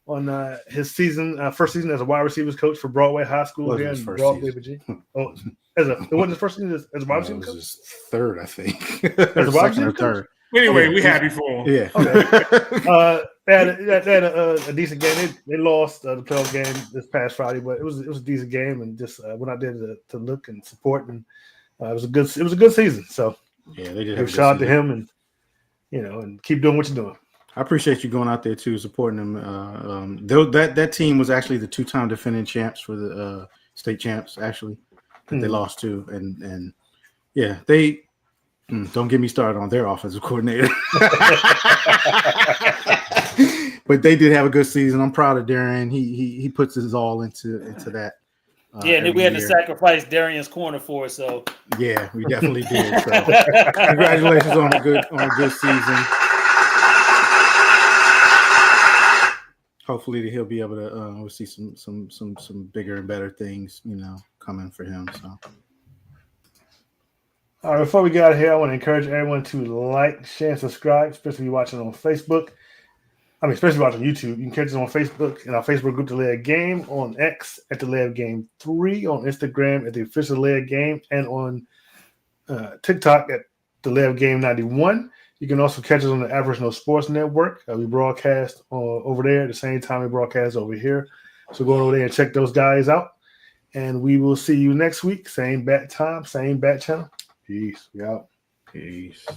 on his first season as a wide receivers coach for Broadway High School here in Broadway, Virginia. Oh, it wasn't his first season as a wide receiver coach. His third, I think. As a wide Second or receiver third. Anyway, we happy for him. Yeah. Okay. They had a decent game. They lost the playoff game this past Friday, but it was a decent game, and just went out there to look and support, and it was a good season. So yeah, they did. Give a shout out to him, and and keep doing what you're doing. I appreciate you going out there too, supporting them. That team was actually the 2-time defending champs for the state champs, actually, that they lost to, and yeah, they. Don't get me started on their offensive coordinator. But they did have a good season. I'm proud of Darian. He puts his all into that. Yeah, and then we had to sacrifice Darian's corner for it. So yeah, we definitely did. So congratulations on a good season. Hopefully he'll be able to we'll see some bigger and better things, coming for him. So. All right, before we get out of here, I want to encourage everyone to like, share, and subscribe, especially if you're watching on Facebook. Especially watching YouTube. You can catch us on Facebook in our Facebook group, The Laird Game, on X at The Laird Game 3, on Instagram at The Official Laird Game, and on TikTok at The Laird Game 91. You can also catch us on the Aboriginal Sports Network. We broadcast over there at the same time we broadcast over here. So go over there and check those guys out. And we will see you next week. Same bat time, same bat channel. Peace. We out. Peace.